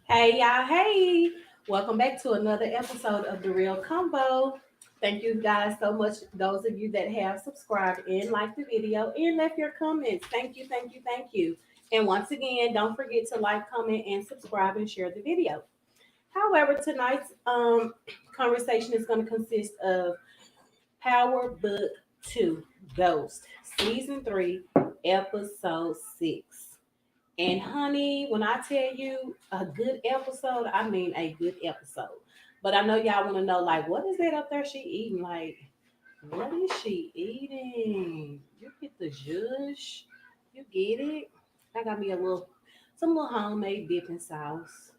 Hey y'all, hey! Welcome back to another episode of The Real Combo. Thank you guys so much, those of you that have subscribed and liked the video and left your comments. Thank you, thank you, thank you. And once again, don't forget to like, comment, and subscribe and share the video. However, tonight's conversation is going to consist of Power Book 2 Ghost, Season 3, Episode 6. And honey, when I tell you a good episode, I mean a good episode. But I know y'all want to know, like, what is that up there she eating? Like, what is she eating? You get the zhuzh. You get it? I got me some little homemade dipping sauce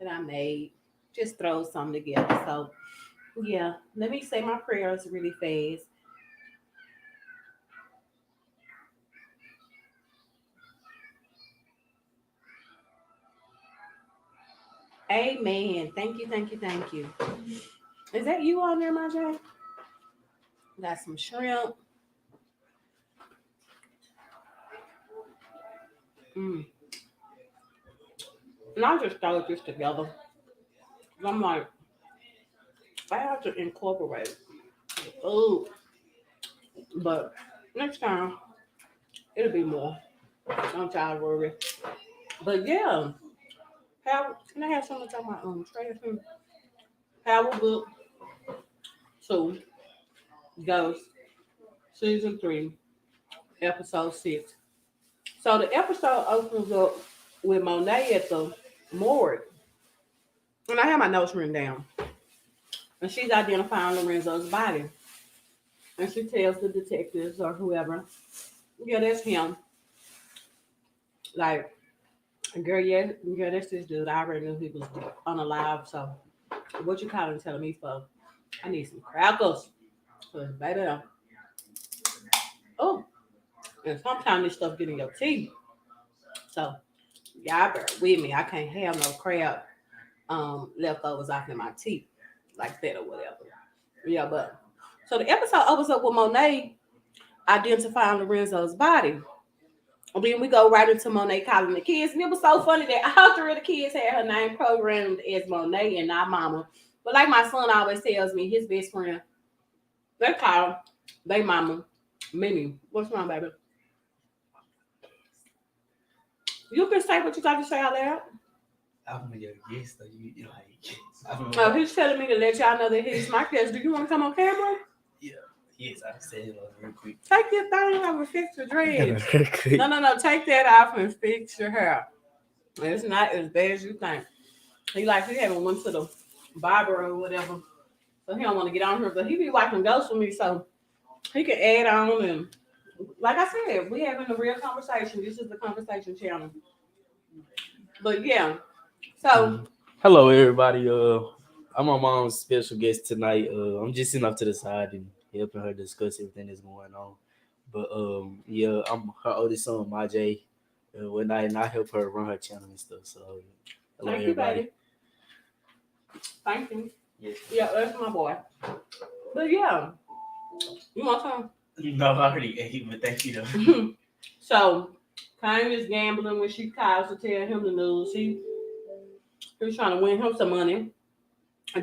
that I made. Just throw something together. So, yeah, let me say my prayers really fast. Amen. Thank you, thank you, thank you. Is that you on there, my Jay? Got some shrimp. Mm. And I just throw this together. I'm like, I have to incorporate food, but next time it'll be more. Don't y'all worry. But yeah, can I have something to talk about? Trash and Power Book 2 Ghost Season 3 Episode 6. So the episode opens up with Monet at the morgue, and I have my notes written down, and she's identifying Lorenzo's body, and she tells the detectives or whoever, yeah, that's him. Like, girl, yeah, girl, that's this dude. I already knew he was unalive. So, what you calling telling me for? I need some crackers. Cause baby, oh, and sometimes this stuff get in your teeth. So, y'all bear with me. I can't have no crab leftovers off in my teeth like that or whatever. Yeah, but so the episode opens up with Monet identifying Lorenzo's body. And then we go right into Monet calling the kids. And it was so funny that all three of the kids had her name programmed as Monet and not Mama. But like my son always tells me, his best friend, they call they Mama Mimi. What's wrong, baby? You can say what you got to say out loud. I'm your guest, so you like. Oh, he's telling me to let y'all know that he's my guest. Do you want to come on camera? Yeah, yes, I said it real quick. Take your thing off and fix your dreads. Real quick. No. Take that off and fix your hair. It's not as bad as you think. He haven't went to the barber or whatever. So he don't want to get on here. But he be watching ghosts with me so he can add on and like I said, we having a real conversation. This is the conversation channel. But yeah. So Hello, everybody. I'm my mom's special guest tonight. I'm just sitting off to the side and helping her discuss everything that's going on. But yeah, I'm her oldest son, Majay. And I help her run her channel and stuff. So, hello, thank you, everybody. baby. Thank you. Yes. Yeah, that's my boy. But yeah. You want some? No, I already ate, but thank you though. So Kane is gambling when she calls to tell him the news. He's trying to win him some money.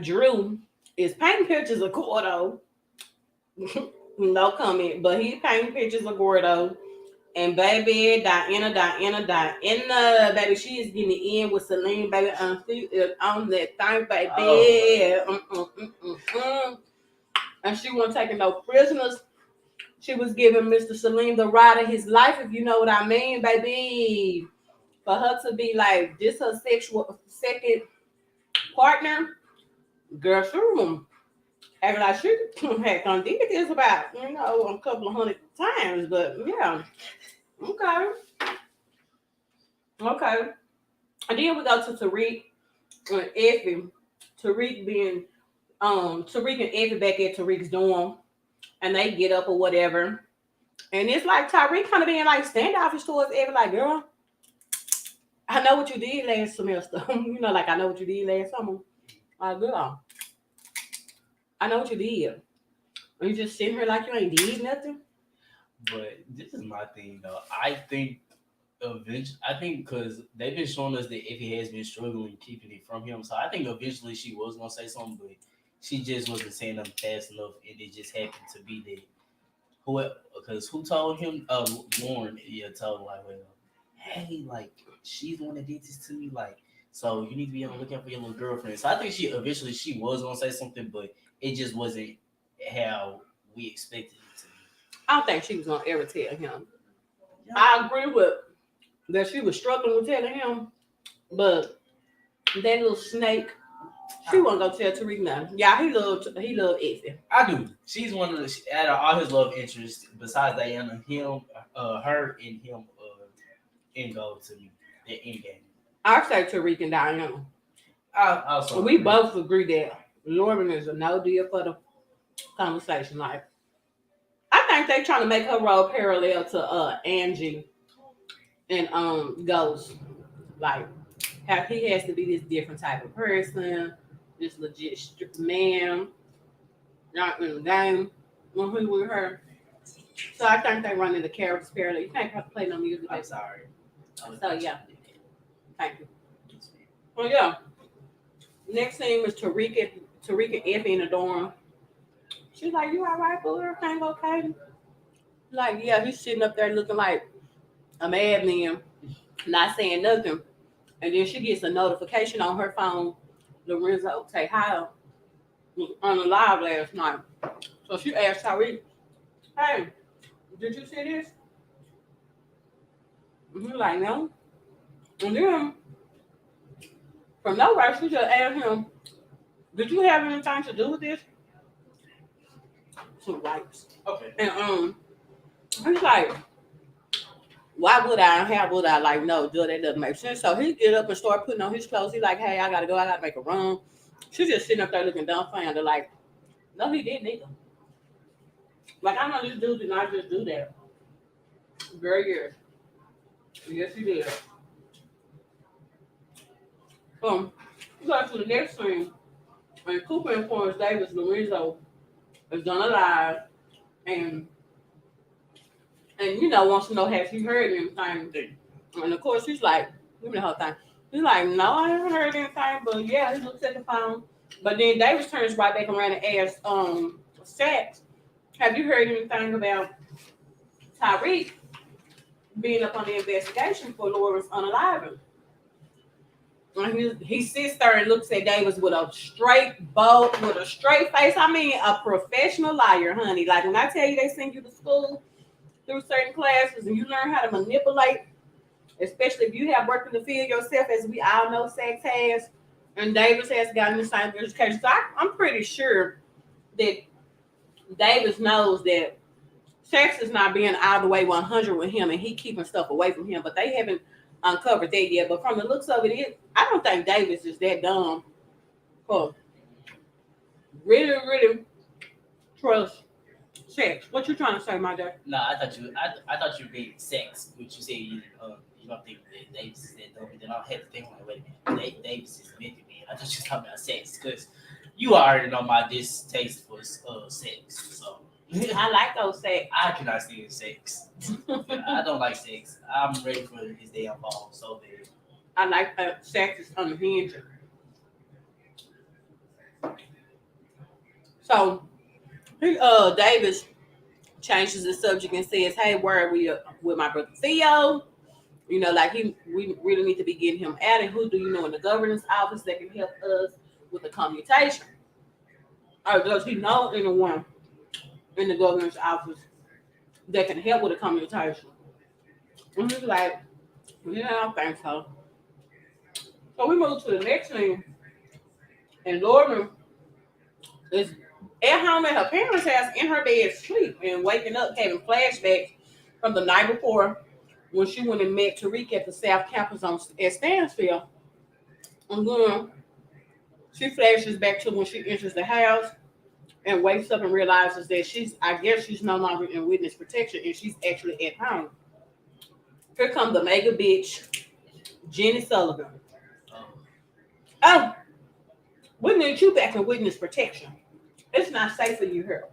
Drew is painting pictures of Gordo. No comment, but he's painting pictures of Gordo. And baby, Diana, baby, she is getting it in with Celine, baby, on that thing, baby. And she wasn't taking no prisoners. She was giving Mr. Salim the ride of his life, if you know what I mean, baby. For her to be like this her sexual second partner, girl, she acting like she had done did this about, a couple of hundred times. But yeah. Okay. Okay. And then we go to Tariq and Effie. Tariq and Effie back at Tariq's dorm and they get up or whatever. And it's like Tariq kind of being like standoffish towards Effie, like, girl, I know what you did last semester. Like I know what you did last summer. Like, girl, I know what you did. And you just sitting here like you ain't did nothing. But this is my thing though. I think Eventually, I think because they've been showing us that if he has been struggling keeping it from him, so I think eventually she was gonna say something, but she just wasn't saying them fast enough, and it just happened to be that who because who told him? Lauren, yeah, told him like, well, hey, like she's the one that did this to me, like, so you need to be on the lookout for your little girlfriend. So I think she eventually she was gonna say something, but it just wasn't how we expected it to be. I don't think she was gonna ever tell him. Yeah. I agree with that she was struggling with telling him, but that little snake, she wasn't gonna tell Tariq nothing. Yeah, he loved Effie. I do. She's one of the out of all his love interests besides Diana, him, her, and him, in goal to me, the end game. I say Tariq and Diana. I also We agree. both agree that Lauren is a no deal for the conversation. Like, I think they trying to make her role parallel to Angie and Ghost. Like, how he has to be this different type of person, this legit man, not in the game when he with her. So I think they run into characters parallel. You can't play no music. I'm sorry. So yeah, thank you. Well, yeah. Next thing is Tariq and Effie in the dorm. She's like, "You all right, boo? Everything okay?" Like, yeah, he's sitting up there looking like a madman, not saying nothing. And then she gets a notification on her phone. Lorenzo say hi on the live last night. So she asked Tariq, "Hey, did you see this?" And he's like, "No." And then from nowhere, she just asked him, "Did you have anything to do with this?" Some wipes. Okay. And he's like, "Why would I? How would I?" Like, no, dude, that doesn't make sense. So he get up and start putting on his clothes. He's like, "Hey, I gotta go. I gotta make a run." She's just sitting up there looking dumbfounded, like, "No, he didn't either." Like, I know this dude did not just do that. Girl, yes. Yes, he did. We go to the next scene. When Cooper informs Davis Lorenzo is done alive and wants to know has he heard anything. And of course he's like, give me the whole thing. He's like, no, I haven't heard anything, but yeah, he looks at the phone. But then Davis turns right back around and asks Sax, have you heard anything about Tariq being up on the investigation for Laura's unaliving? And he sits there and looks at Davis with a straight face. I mean, a professional liar, honey. Like when I tell you they send you to school through certain classes and you learn how to manipulate, especially if you have worked in the field yourself, as we all know Sax has, and Davis has gotten the same education. So I'm pretty sure that Davis knows that Sax is not being all the way 100 with him and he keeping stuff away from him, but they haven't uncovered that yet. But from the looks of it, I don't think Davis is that dumb for really, really trust Sax. What you trying to say, my dad? No, I thought you were being sex, which you said you don't think that Davis is that dumb. And then I had to think like, wait a minute, Davis is method man. I thought you were talking about sex because you already know my distaste for sex. So I like those Sax. I cannot stand sex. I don't like sex. I'm ready for his damn ball so bad. I like Sax is unhinged. So Davis changes the subject and says, "Hey, where are we with my brother Theo? Like we really need to be getting him out. And who do you know in the governor's office that can help us with the commutation? Or does he know anyone in the governor's office that can help with the commutation?" And he's like, "Yeah, I don't think so." So we move to the next thing, and Lauren is at home at her parents' house in her bed, sleep, and waking up, having flashbacks from the night before when she went and met Tariq at the South Campus at Stansfield. And then she flashes back to when she enters the house and wakes up and realizes that she's no longer in witness protection and she's actually at home. Here comes the mega bitch, Jenny Sullivan. Oh, we need you back in witness protection. It's not safe for you here.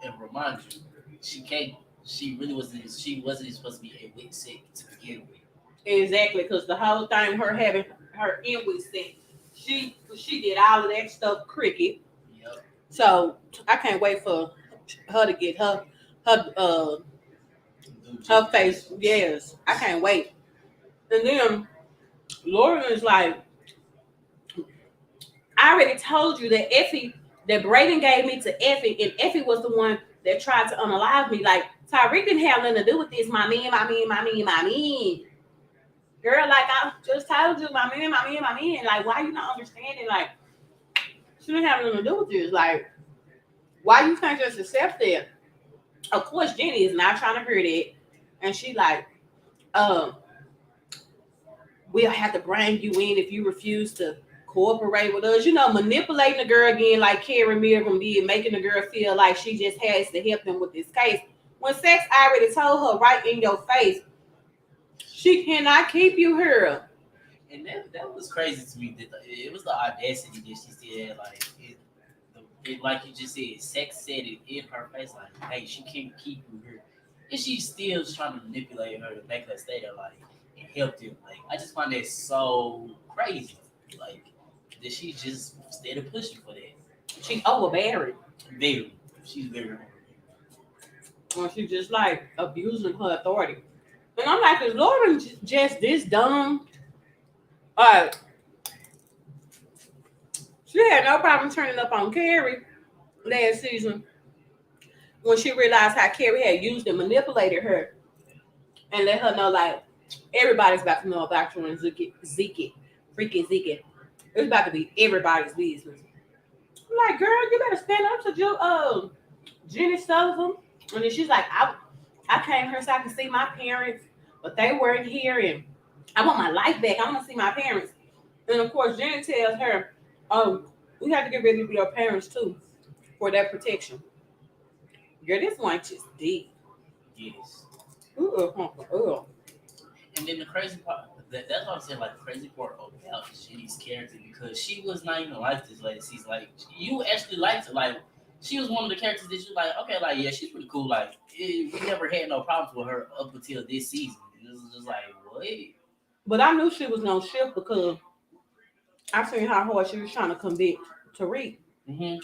And remind you, she can't she really wasn't. She wasn't supposed to be a wit sick to begin with. Exactly, because the whole thing, her having her in with sex, she did all of that stuff cricket. Yep. So I can't wait for her to get her her face. Yes, I can't wait. And then Lauren is like, I already told you that Braden gave me to Effie, and Effie was the one that tried to unalive me. Like, Tariq didn't have nothing to do with this. My man, my man, my man, my man. Girl, like I just told you, my man, my man, my man. Like, why you not understanding? Like, she didn't have nothing to do with this. Like, why you can't just accept that? Of course, Jenny is not trying to hear that. And she like, um, we'll have to bring you in if you refuse to cooperate with us. You know, manipulating the girl again, like Carrie Milgram did, making the girl feel like she just has to help them with this case. When Sex already told her right in your face, she cannot keep you here. And that was crazy to me. That it was the audacity that she still had. Like like you just said, Sex said it in her face. Like, hey, she can't keep you here, and she's still just trying to manipulate her to make her stay there. Like, and help them. Like, I just find that so crazy. Like that she just started pushing for that. She's overbearing. Very, she's very. Or she just like abusing her authority. And I'm like, is Lauren just this dumb? She had no problem turning up on Carrie last season when she realized how Carrie had used and manipulated her and let her know, like, everybody's about to know about you and freaking Zeke. It's about to be everybody's business. I'm like, girl, you better stand up to Jenny Sullivan. And then she's like, I came here so I can see my parents, but they weren't here, and I want my life back. I want to see my parents. And of course, Jenny tells her, we have to get rid of your parents too for that protection. Girl, this one just deep. Yes. Ooh. And then the crazy part, that's what I'm saying, like, the crazy part about Jenny's character, because she was not even like this lady. She's like, you actually liked her. Like, she was one of the characters that you like, okay, like, yeah, she's pretty cool. Like, we never had no problems with her up until this season. And it was just like, what? But I knew she was gonna shift because I seen how hard she was trying to convict Tariq. Mm-hmm.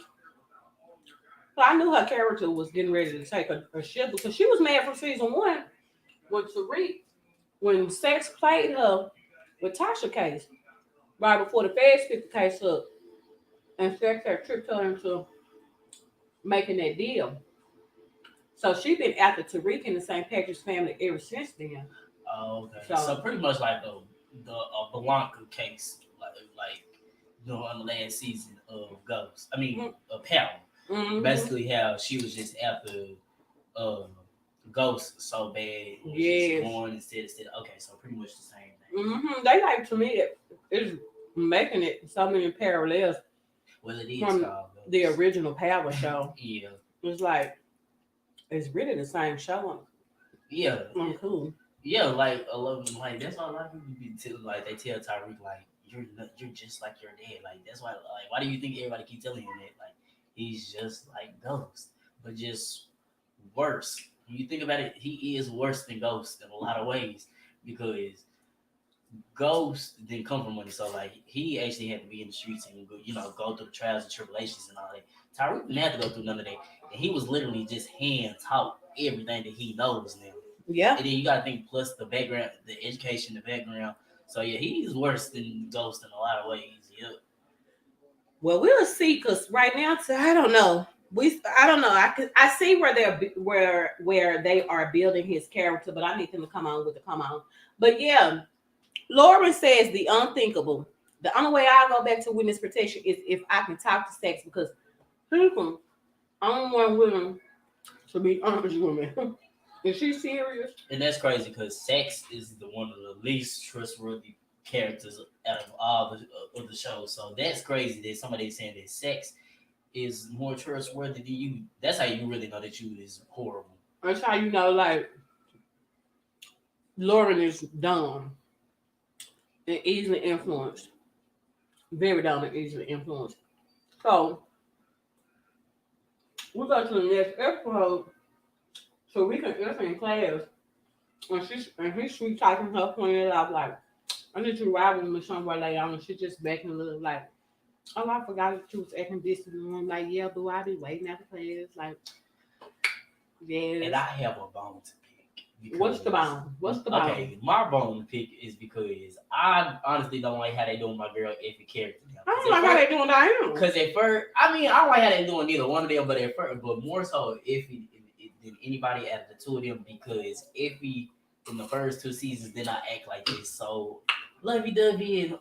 So I knew her character was getting ready to take a shift because she was mad from season one when Tariq, when Sex played her with Tasha case right before the feds picked the case up, and Sex had tricked her into making that deal. So she been after Tariq and the St. Patrick's family ever since then. Oh, okay. So pretty much like the Blanca case, like on the last season of Ghost. I mean, of Power. Mm-hmm. Basically, how she was just after uh, Ghost so bad, yes. just going instead. Okay, so pretty much the same thing. Mm-hmm. They like, to me, it's making it so many parallels. Well, it is from the original Power show. Yeah, it's like it's really the same show. Yeah, cool. Yeah, like a lot of them, like that's why a lot of people be like they tell Tariq like you're just like your dad. Like that's why why do you think everybody keep telling him that? Like he's just like Ghost, but just worse. When you think about it, he is worse than Ghost in a lot of ways because Ghost didn't come from money, so like he actually had to be in the streets and go through the trials and tribulations and all that. Tariq didn't have to go through none of that, and he was literally just hand taught everything that he knows now. Yeah. And then you gotta think plus the background, the education, the background. So yeah, he's worse than Ghost in a lot of ways. Yep. Well, we'll see. Cause right now, I don't know. I don't know. I see where they are building his character, but I need him to come on. But yeah, Lauren says the unthinkable. The only way I go back to witness protection is if I can talk to Sex because people, I don't want women to be honest with me. Is she serious? And that's crazy because Sex is one of the least trustworthy characters out of all of the shows. So that's crazy that somebody is saying that Sex is more trustworthy than you. That's how you really know that you is horrible. That's how you know, like, Lauren is dumb and easily influenced. Very dumb and easily influenced. So, we go to the next episode. so we can answer in class. And he's sweet talking her, pointing it out like, I need to ride with me somewhere later on. And she just backing a little like, oh, I forgot that you was acting this in the room. Like, yeah, boo, I be waiting after class. Like, And I yes. have a bone to pick. What's the Because bone? What's the bone? okay, my bone to pick is because I honestly don't like how they doing my girl Effie character now. I don't like how they doing that. Because at first, I mean, I don't like how they doing neither one of them, but more so Effie than anybody out of the two of them because Effie in the first two seasons did not act like this. So lovey dovey and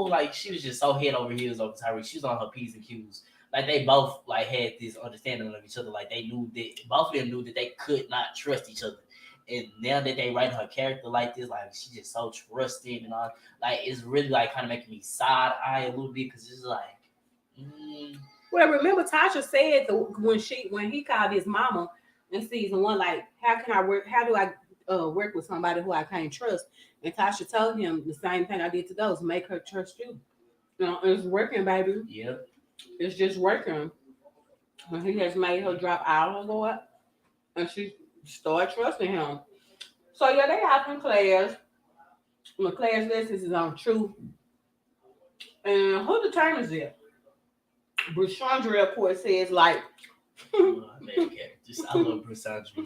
like she was just so head over heels over Tariq. She was on her P's and Q's. Like they both like had this understanding of each other. Like they knew that both of them knew that they could not trust each other. And now that they write her character like this, like she's just so trusting and all, like it's really like kind of making me side eye a little bit because it's like. Well, remember Tasha said when he called his mama in season 1, like, how can I work? How do I work with somebody who I can't trust? And Tasha told him the same thing I did to those, make her trust you. You know, it's working, baby. Yep. It's just working. And he has made her drop out of Lord, and she started trusting him. So yeah, they have in class. My class lessons is on truth. And who determines it? Brushandra report says like I love Brusandra.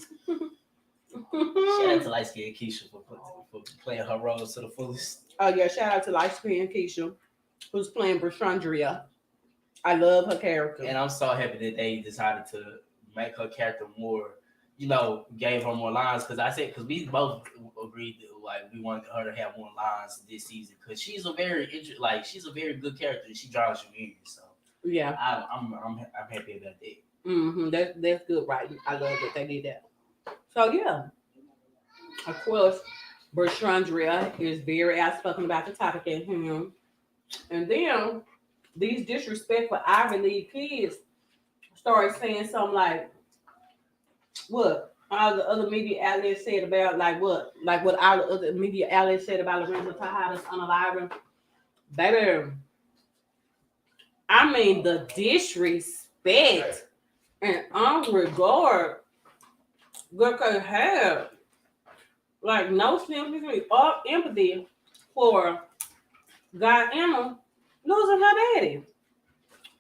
Shout out to light skin Keisha for playing her roles to the fullest. Oh yeah, shout out to light skin Keisha, who's playing Brushandria. I love her character. And I'm so happy that they decided to make her character more, gave her more lines. Because we both agreed that like we wanted her to have more lines this season. Because she's a very good character and she draws you in. So yeah, I'm happy about that. That's good, right? I love that they did that. So yeah, of course, Brushandria is very outspoken about the topic at him, and then these disrespectful Ivy League kids started saying something like, what all the other media outlets said about what all the other media outlets said about Lorenzo Tejadas unaliving. Baby, I mean the disrespect and unregard good could have, like no sympathy or empathy for Diana losing her daddy.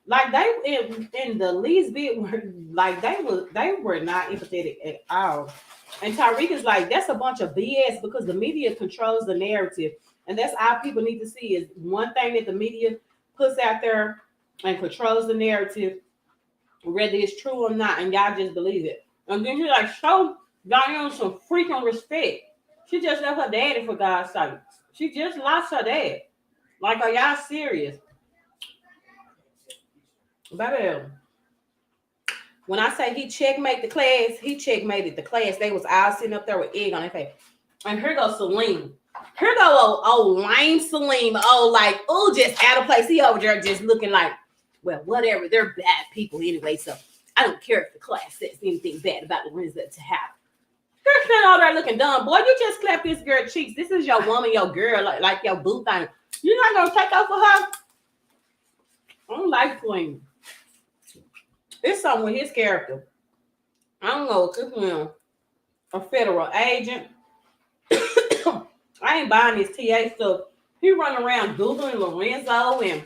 Like they in the least bit were like they were not empathetic at all. And Tariq is like, that's a bunch of BS because the media controls the narrative. And that's all people need to see is one thing that the media puts out there and controls the narrative, whether it's true or not, and y'all just believe it. And then you're like, show Diana some freaking respect. She just left her daddy for God's sake. She just lost her dad. Like, are y'all serious? Baby, when I say he checkmate the class, he checkmated the class. They was all sitting up there with egg on their face. And here goes Celine. Here go old lame Celine. Just out of place. He over there just looking like, well, whatever. They're bad people anyway, so I don't care if the class says anything bad about Lorenzo to have. Girl sitting over there looking dumb. Boy, you just clap this girl cheeks. This is your woman, your girl, like your boo thing. You're not gonna take over her? I don't like Celine. It's something with his character. I don't know if he's a federal agent. I ain't buying this TA stuff. He running around Googling Lorenzo and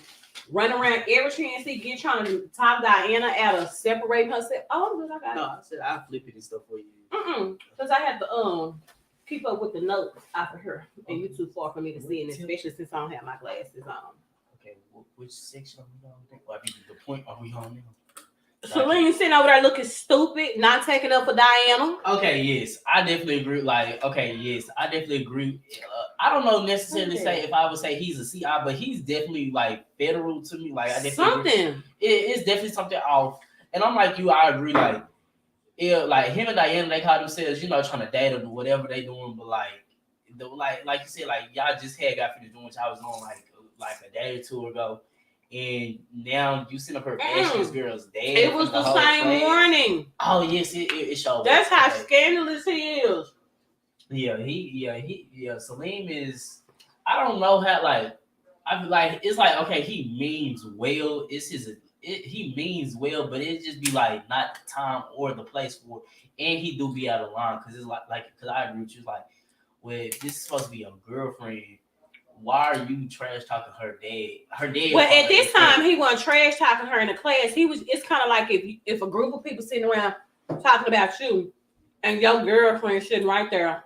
running around every chance he get trying to top Diana out of separating herself. Oh, look, I got it. No, I said I'll flip it and stuff for you. Because I have to keep up with the notes off of her. And you're too far for me to see it, especially since I don't have my glasses on. Okay, which section are we on? Well, I mean, the point are we on now? Celine sitting over there looking stupid, not taking up for Diana. Okay, yes, I definitely agree. I definitely agree. I don't know necessarily say if I would say he's a CI, but he's definitely like federal to me. Like I definitely something. It's definitely something off. And I'm like you, I agree. Like him and Diana, they call themselves, trying to date or whatever they doing. But like you said, like y'all just got finished doing what y'all was doing like a day or two ago. And now you send up her bashing this girl's dad. It was the same morning. Oh yes, it showed. That's how scandalous he is. Salim is. I don't know how. I feel like it's like okay, he means well. It's he means well, but it just be like not the time or the place for it. And he do be out of line because it's because I agree with you. Like, well, if this is supposed to be a girlfriend, why are you trash talking her dad? Her dad. Well, at this time, he wasn't trash talking her in the class. He was. It's kind of like if a group of people sitting around talking about you, and your girlfriend sitting right there,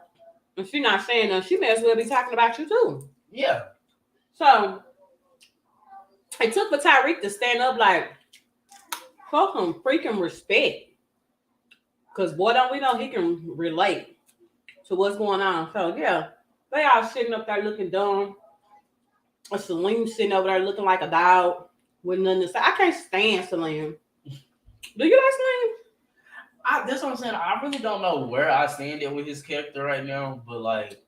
and she not saying nothing, she may as well be talking about you too. Yeah. So it took for Tariq to stand up like, fuck him, freaking respect. Because boy, don't we know he can relate to what's going on. So yeah, they all sitting up there looking dumb. A Salim sitting over there looking like a dog with nothing to say. I can't stand Salim. Do you like Salim? That's what I'm saying. I really don't know where I stand it with his character right now, but like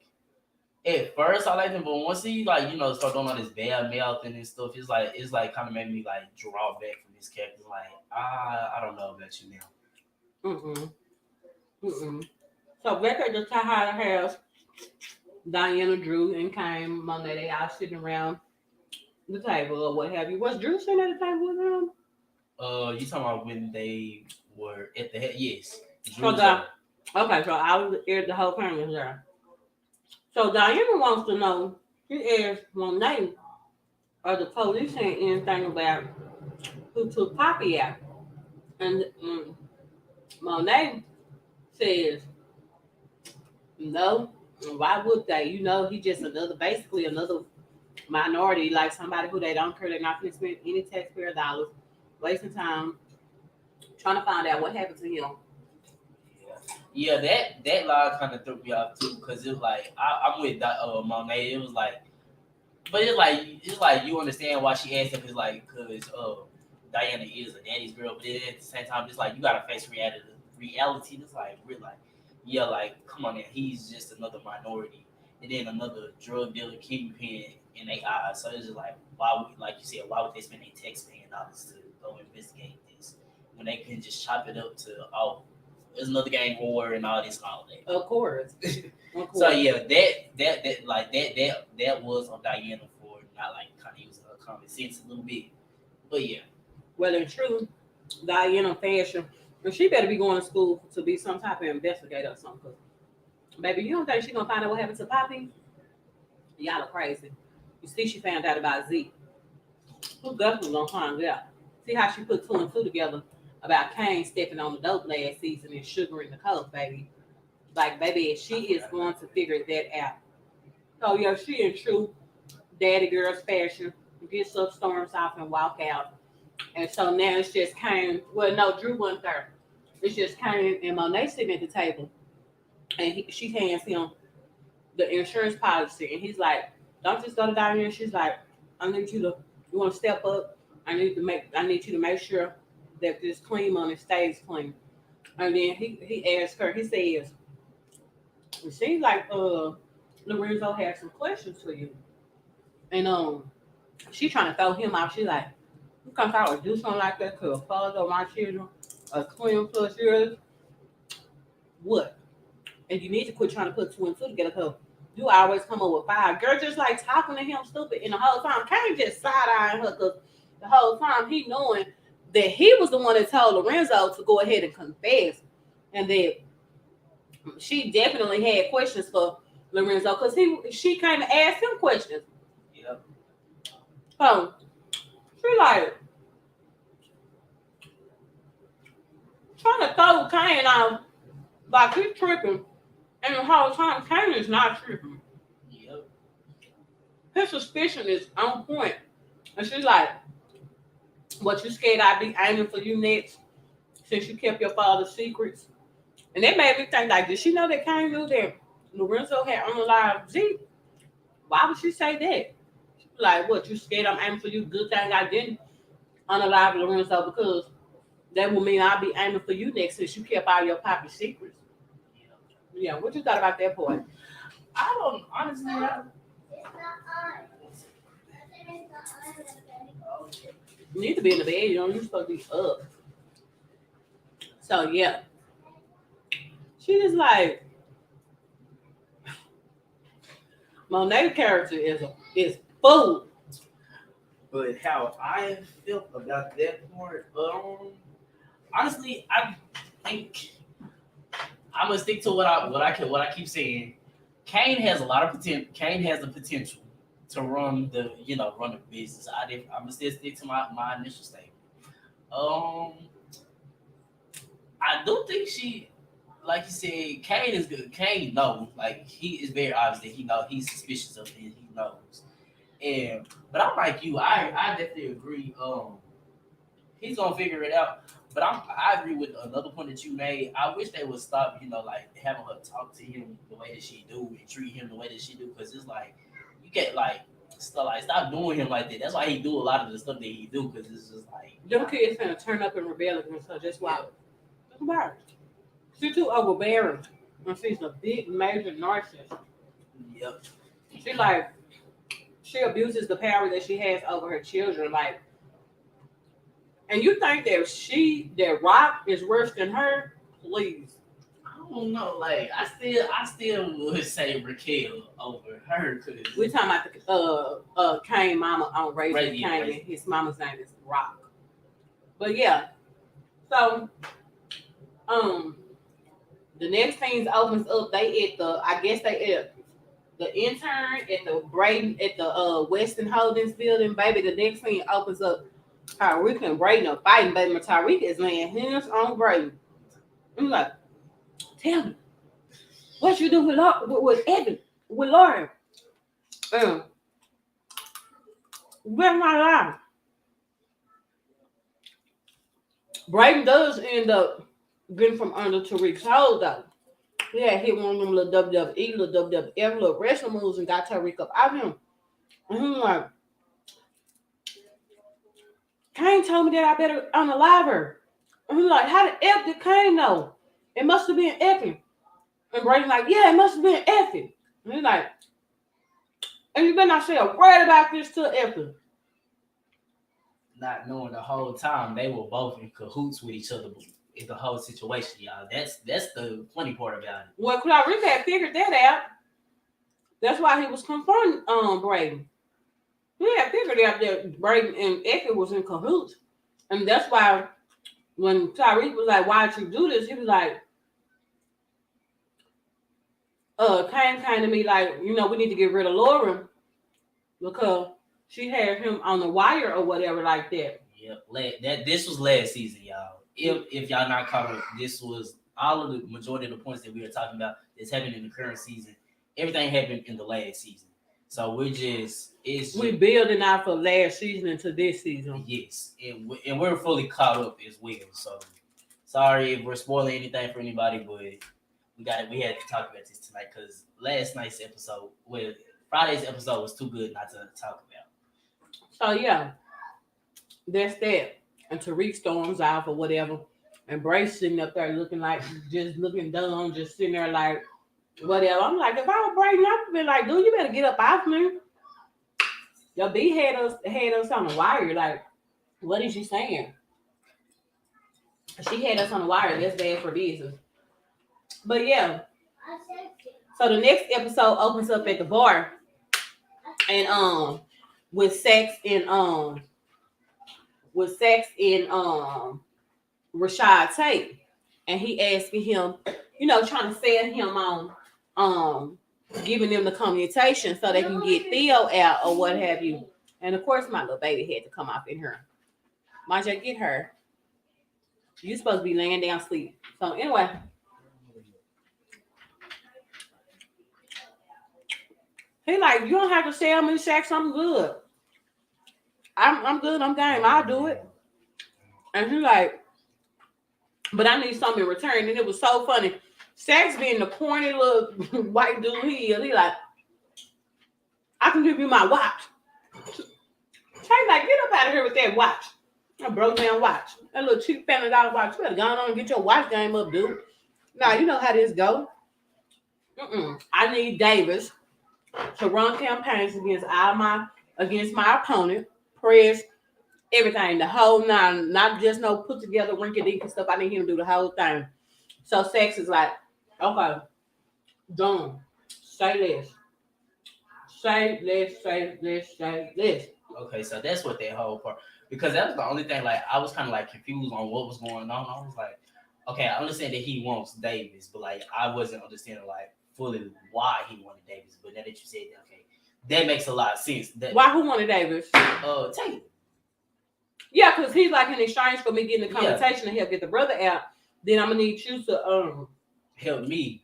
at first I liked him, but once he start doing all this bad mouth and stuff, it's like kind of made me like draw back from his character. Like I don't know about you now. So back at the Tahada house, Diana, Drew, and Kane, Monet, they all sitting around the table or what have you. Was Drew sitting at the table with him? You talking about when they were at the head? Yes. Okay, so I was there, the whole family was there. So Diana wants to know, she asked Monet, or the police saying anything about who took Poppy out. And Monet says, no, why would they? He just basically another minority, like somebody who they don't care, they're not going to spend any taxpayer dollars, wasting time trying to find out what happened to him. Yeah, that line kind of threw me off too, because it was like I'm with Monet. It was like, but it's like you understand why she asked him, because Diana is a daddy's girl, but then at the same time, it's like you gotta face reality. It's like we're like, yeah, like come on, man, he's just another minority, and then another drug dealer kingpin in their eyes. So it's just like, why would, like you said, why would they spend their taxpaying dollars to go investigate this when they can just chop it up to there's another gang war and all this and all that. Of course. So yeah, that was on Diana for not like kind of using her common sense a little bit. But yeah. Well, in truth, Diana fashion, and she better be going to school to be some type of investigator or something. Baby, you don't think she gonna find out what happened to Poppy? Y'all are crazy. You see, she found out about Z. Who definitely gonna find out? See how she put 2 and 2 together about Kane stepping on the dope last season and sugar in the coke, baby. Like, baby, she is going to figure that out. So yeah, she in true daddy girl's fashion, gets up, storms off, and walk out. And so now it's just Kane. Well, no, Drew wasn't there. It's just Kane and Monet sitting at the table, and she hands him the insurance policy, and he's like, "Don't just go to Diana." And she's like, "I need you to. You want to step up? I need you to make sure that this clean money stays clean." And then he asked her. He says, "It seems like Lorenzo has some questions for you," and she trying to throw him out. She's like, "You come out and do something like that to a father of my children, a twin plus yours? What? And you need to quit trying to put 2 and 2 together, because you always come up with 5. Girl, just like talking to him stupid, and the whole time Kane just side-eyeing her, because the whole time he knowing that he was the one that told Lorenzo to go ahead and confess, and that she definitely had questions for Lorenzo, because she kind of asked him questions. Yep. So she like trying to throw Kane out like he's tripping, and the whole time Kane is not tripping. Yep. His suspicion is on point, and she's like, "What, you scared I'd be aiming for you next, since you kept your father's secrets?" And that made me think, like, did she know that Kane knew that Lorenzo had unalived Z? Why would she say that? Like, what, you scared I'm aiming for you? Good thing I didn't unalive Lorenzo, because that would mean I'll be aiming for you next, since you kept all your papa's secrets. Yeah, what you thought about that point? I don't honestly. You need to be in the bed. You're supposed to be up. So yeah, she just like Monet's character is food. But how I felt about that part, honestly, I think I'm gonna stick to what I keep saying. Kane has a lot of potential. Kane has the potential to run the business. I'm gonna still stick to my initial statement. Um, I do think like you said, Kane is good. Kane knows, like he is very obvious that he's suspicious of it. He knows, but I'm like you. I definitely agree. He's gonna figure it out. But I agree with another point that you made. I wish they would stop, like having her talk to him the way that she do and treat him the way that she do, because it's like you get stop doing him like that. That's why he do a lot of the stuff that he do, because it's just like Them kids finna turn up and rebel against her. Just why? That's why. She too overbearing, and she's a big major narcissist. Yep. She she abuses the power that she has over her children. Like, and you think that Rock is worse than her? Please. I don't know. Like I still would say Raquel over her, because We're talking about the Kane mama on Raising Kane, and his mama's name is Rock. But yeah, so the next thing opens up. They at the I guess they at the intern at the Braden at the Weston Holdings building, baby. The next thing opens up. Tariq and Braden are fighting, baby. Tariq is laying hands on Braden. I'm like, tell me, what you do with Evan, with Lauren? Where's my lie? Braden does end up getting from under Tariq's hold, though. He had hit one of them little WWE, little WWF, little wrestling moves and got Tariq up out of him. And he was like, Kane told me that I better unalive her. And he's like, how the F did Kane know? It must have been effing. And Braden's like, yeah, it must have been effing. And he's like, and you better not say a word about this to effing. not knowing the whole time they were both in cahoots with each other in the whole situation, y'all. That's the funny part about it. Well, Clarice had figured that out. That's why he was confronting Braden. He had figured out that Braden and Effie was in cahoots. And that's why when Tariq was like, why'd you do this? He was like, came to me like, we need to get rid of Lauren because she had him on the wire or whatever like that. Yep. This was last season, y'all. If y'all not caught up, this was all of the majority of the points that we were talking about that's happening in the current season. Everything happened in the last season. So we're building out from last season into this season. Yes, and we're fully caught up as well. So sorry if we're spoiling anything for anybody, but we had to talk about this tonight because Friday's episode was too good not to talk about. So yeah, that's that. And Tariq storms off or whatever, and Bryce sitting up there looking dumb, just sitting there like whatever. I'm like, if I were Brayden, I'd be like, dude, you better get up off me. Your B had us on the wire. Like, what is she saying? She had us on the wire. That's bad for business. But yeah. So the next episode opens up at the bar, and with Sex and Rashad Tate, and he asking him, trying to sell him on giving them the commutation so they can get Theo out or what have you. And of course, my little baby had to come off in here. Maja, get her. You supposed to be laying down sleep. So anyway, he like, you don't have to sell me, Shaq. I'm good. I'm good. I'm game. I'll do it. And he like, but I need something in return. And it was so funny. Shaq's being the corny little white dude he is. He like, I can give you my watch. Shaq's like, get up out of here with that watch. A broke down watch. That little cheap $50 watch. You better go on and get your watch game up, dude. Now, you know how this go. I need Davis to run campaigns against my opponent, press, everything, the whole nine, not just no put together rinky dink stuff. I need him to do the whole thing. So Sex is like, okay, done. Say this. Say this. Okay, so that's what that whole part, because that was the only thing. Like I was kind of like confused on what was going on. I was like, okay, I understand that he wants Davis, but like I wasn't understanding like fully why he wanted Davis. But now that you said that, okay, that makes a lot of sense. That Why? Who wanted Davis? Taylor. Yeah, because he's like in exchange for me getting the Yeah. conversation to help get the brother out. Then I'm gonna need you to Help me.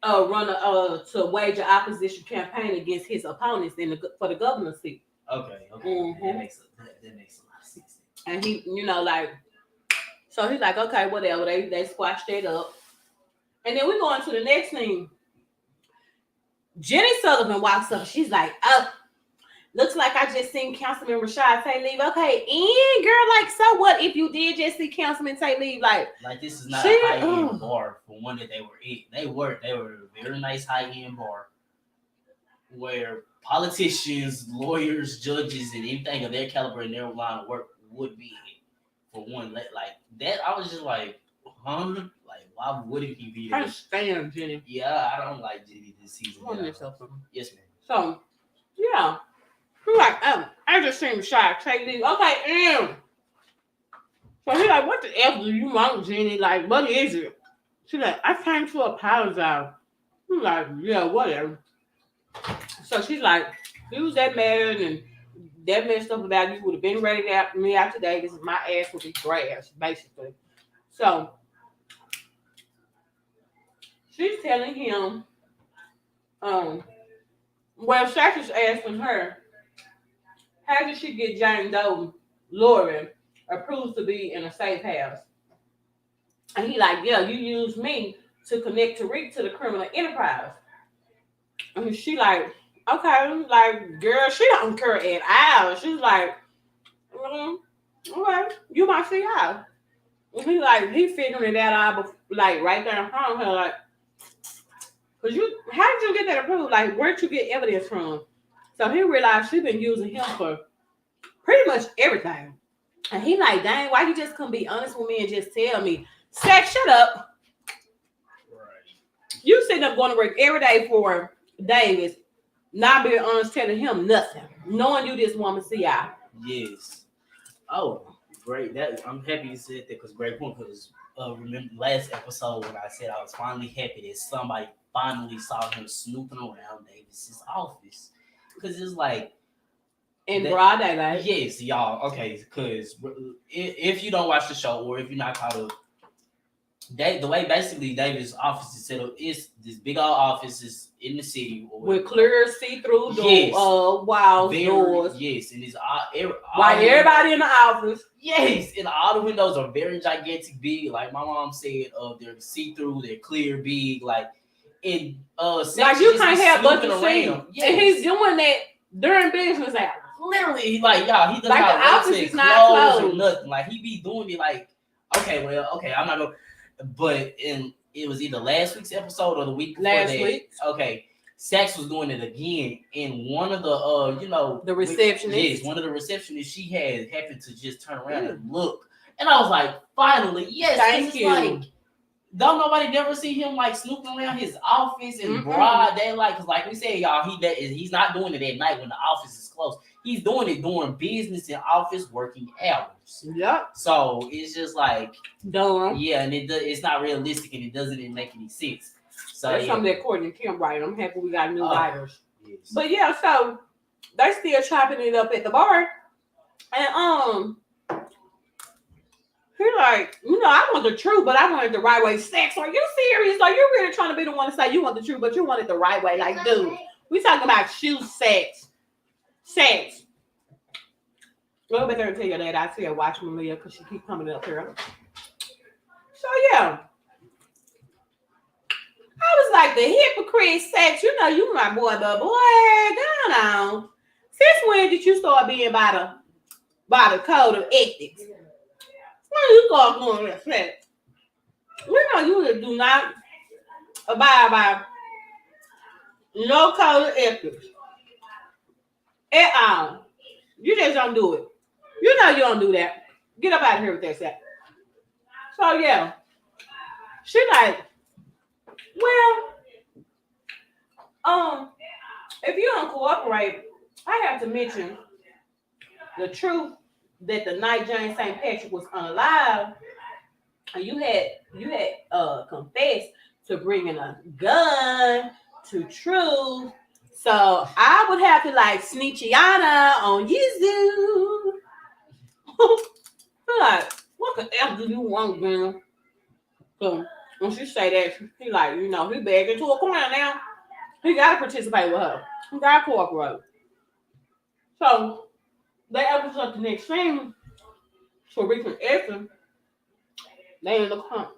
run to wage an opposition campaign against his opponents for the governor's seat. Okay, Mhm. that makes a lot of sense. And he, like, so he's like, okay, whatever. They squashed it up, and then we go on to the next thing. Jenny Sullivan walks up. She's like, oh, looks like I just seen Councilman Rashad take leave. Okay, and girl, like, so what if you did just see Councilman take leave? Like this is not a high-end bar for one that they were in. They were a very nice high-end bar where politicians, lawyers, judges, and anything of their caliber in their line of work would be for one. Like that, I was just like, huh? Like, why wouldn't he be there? I stand Jenny. Yeah, I don't like Jenny this season. Yes, ma'am. So, yeah. He's like, oh, I just seen Rashad take leave. Okay, so he's like, what the F do you want, Jenny? Like, what is it? She's like, I came to apologize. He's like, yeah, whatever. So she's like, he was that mad and that messed up about you would have been ready to out me out today. This is my ass would be grass, basically. So she's telling him, well, Shasha's asking her, how did she get Jane Doe, Lauren, approved to be in a safe house? And he like, yeah, you used me to connect Tariq to the criminal enterprise. And she like, okay, like, girl, she don't care at all. She's like, okay, you might see how. And he figuring it out, like, right there in front of her, like, cause how did you get that approved? Like, where'd you get evidence from? So he realized she been using him for pretty much everything. And he like, dang, why you just couldn't be honest with me and just tell me? Sex, shut up. Right. You sitting up going to work every day for Davis, not being honest, telling him nothing, knowing you this woman see out. Yes. Oh, great. That I'm happy you said that because great point. Because remember last episode when I said I was finally happy that somebody finally saw him snooping around Davis's office, because it's like in broad daylight. Yes, y'all. Okay, because if you don't watch the show or if you're not caught up, the way basically David's office is set up is this big old office is in the city with clear see-through doors, wild doors. Yes, and it's while everybody in the office. Yes, and all the windows are very gigantic, big. Like my mom said, they're see-through, they're clear, big. Like in like you can't help but to see him. Yes. And he's doing that during business hours. Literally, like y'all, he does like not the office is not closed or nothing. Like he be doing it like, okay, I'm not gonna. But it was either last week's episode or the week before last week. Okay, Sax was doing it again, and one of the the receptionist. Yes, one of the receptionists she had happened to just turn around and look, and I was like, finally, yes, thank you. Like, don't nobody never see him like snooping around his office in broad daylight? Because like we said, y'all, he's not doing it at night when the office is closed. He's doing it during business and office working hours. Yep. So it's just like dumb. Yeah, and it's not realistic and it doesn't make any sense. So that's something that Courtney Kim write. I'm happy we got new writers. Yes. But yeah, so they still chopping it up at the bar, and he like, I want the truth, but I want it the right way. Sex? Are you serious? Are you really trying to be the one to say you want the truth, but you want it the right way? Like, dude, we talking about shoe sex. Sex. Well, I better tell you that I see her watch Malia because she keep coming up here. So yeah, I was like the hypocrite sex. You my boy, but boy, down on. Since when did you start being by the code of ethics? When you start doing that sex? We know you do not abide by no code of ethics at all. You just don't do it. You know you don't do that. Get up out of here with that sex. So yeah, she like, well, if you don't cooperate, I have to mention the truth that the night James St. Patrick was unalive, and you had confessed to bringing a gun to truth. So I would have to like Sneachiana on Yizu. Like, what the F do you want, girl? So when she say that, he like, he bagged into a corner now. He gotta participate with her. He gotta cooperate. So they opens up the next scene. Tariq and Esther, they in the car,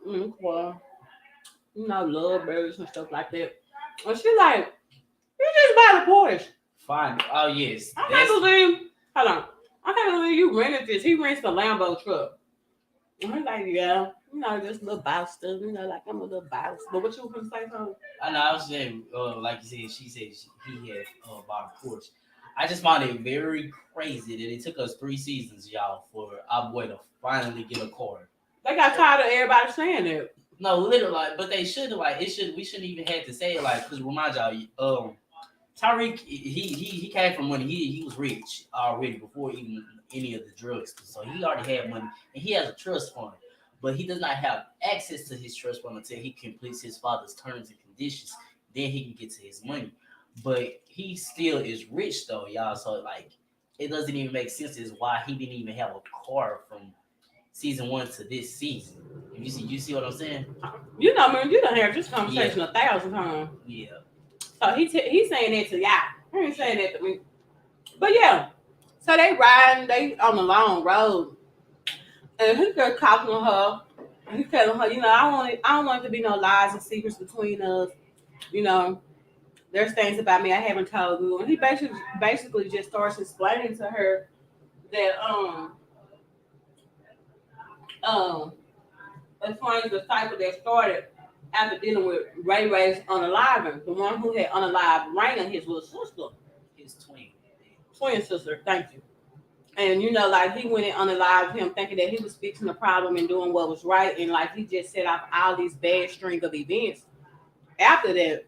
love birds and stuff like that. And she like, you just bought a Porsche. Fine. Oh yes. I can't believe. Hold on. I can't believe you rented this. He rents the Lambo truck. And he's like, yeah, just a little boss stuff. Like I'm a little boss. But what you gonna say, Tom? I know. I was saying, like you said, she said he had bought a Porsche. I just found it very crazy that it took us 3 seasons, y'all, for our boy to finally get a car. They got tired of everybody saying it. No, literally, but they should have we shouldn't even have to say it because remind y'all, Tariq, he came from money. He was rich already before even any of the drugs. So he already had money, and he has a trust fund. But he does not have access to his trust fund until he completes his father's terms and conditions. Then he can get to his money. But he still is rich though, y'all. So it doesn't even make sense as why he didn't even have a car from season 1 to this season. You see what I'm saying? You don't have this conversation 1,000 times. Yeah. So he's saying that to y'all. He ain't saying that to me. But yeah. So they riding, on the long road. And he's just talking to her. And he's telling her, I don't want there to be no lies and secrets between us. There's things about me I haven't told you. And he basically just starts explaining to her that explains the cycle that started after dealing with Ray Ray's unaliving, the one who had unalived Raina, his little sister. His twin sister, thank you. And he went and unalived him thinking that he was fixing the problem and doing what was right, and he just set off all these bad string of events. After that,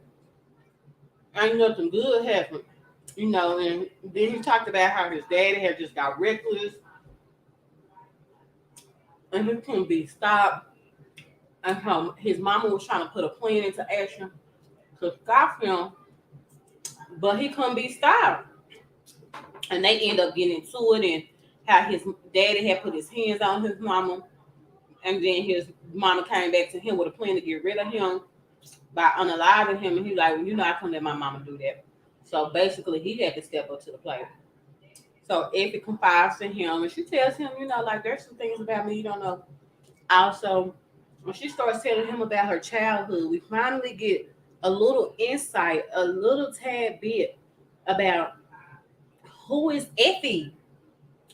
ain't nothing good happened. And then he talked about how his daddy had just got reckless and he couldn't be stopped. And how his mama was trying to put a plan into action to stop him, but he couldn't be stopped. And they end up getting into it, and how his daddy had put his hands on his mama, and then his mama came back to him with a plan to get rid of him by unaliving him. And he's like, I couldn't let my mama do that. So basically, he had to step up to the plate. So Effie confides to him, and she tells him, there's some things about me you don't know. Also, when she starts telling him about her childhood, we finally get a little insight, a little tad bit about who is Effie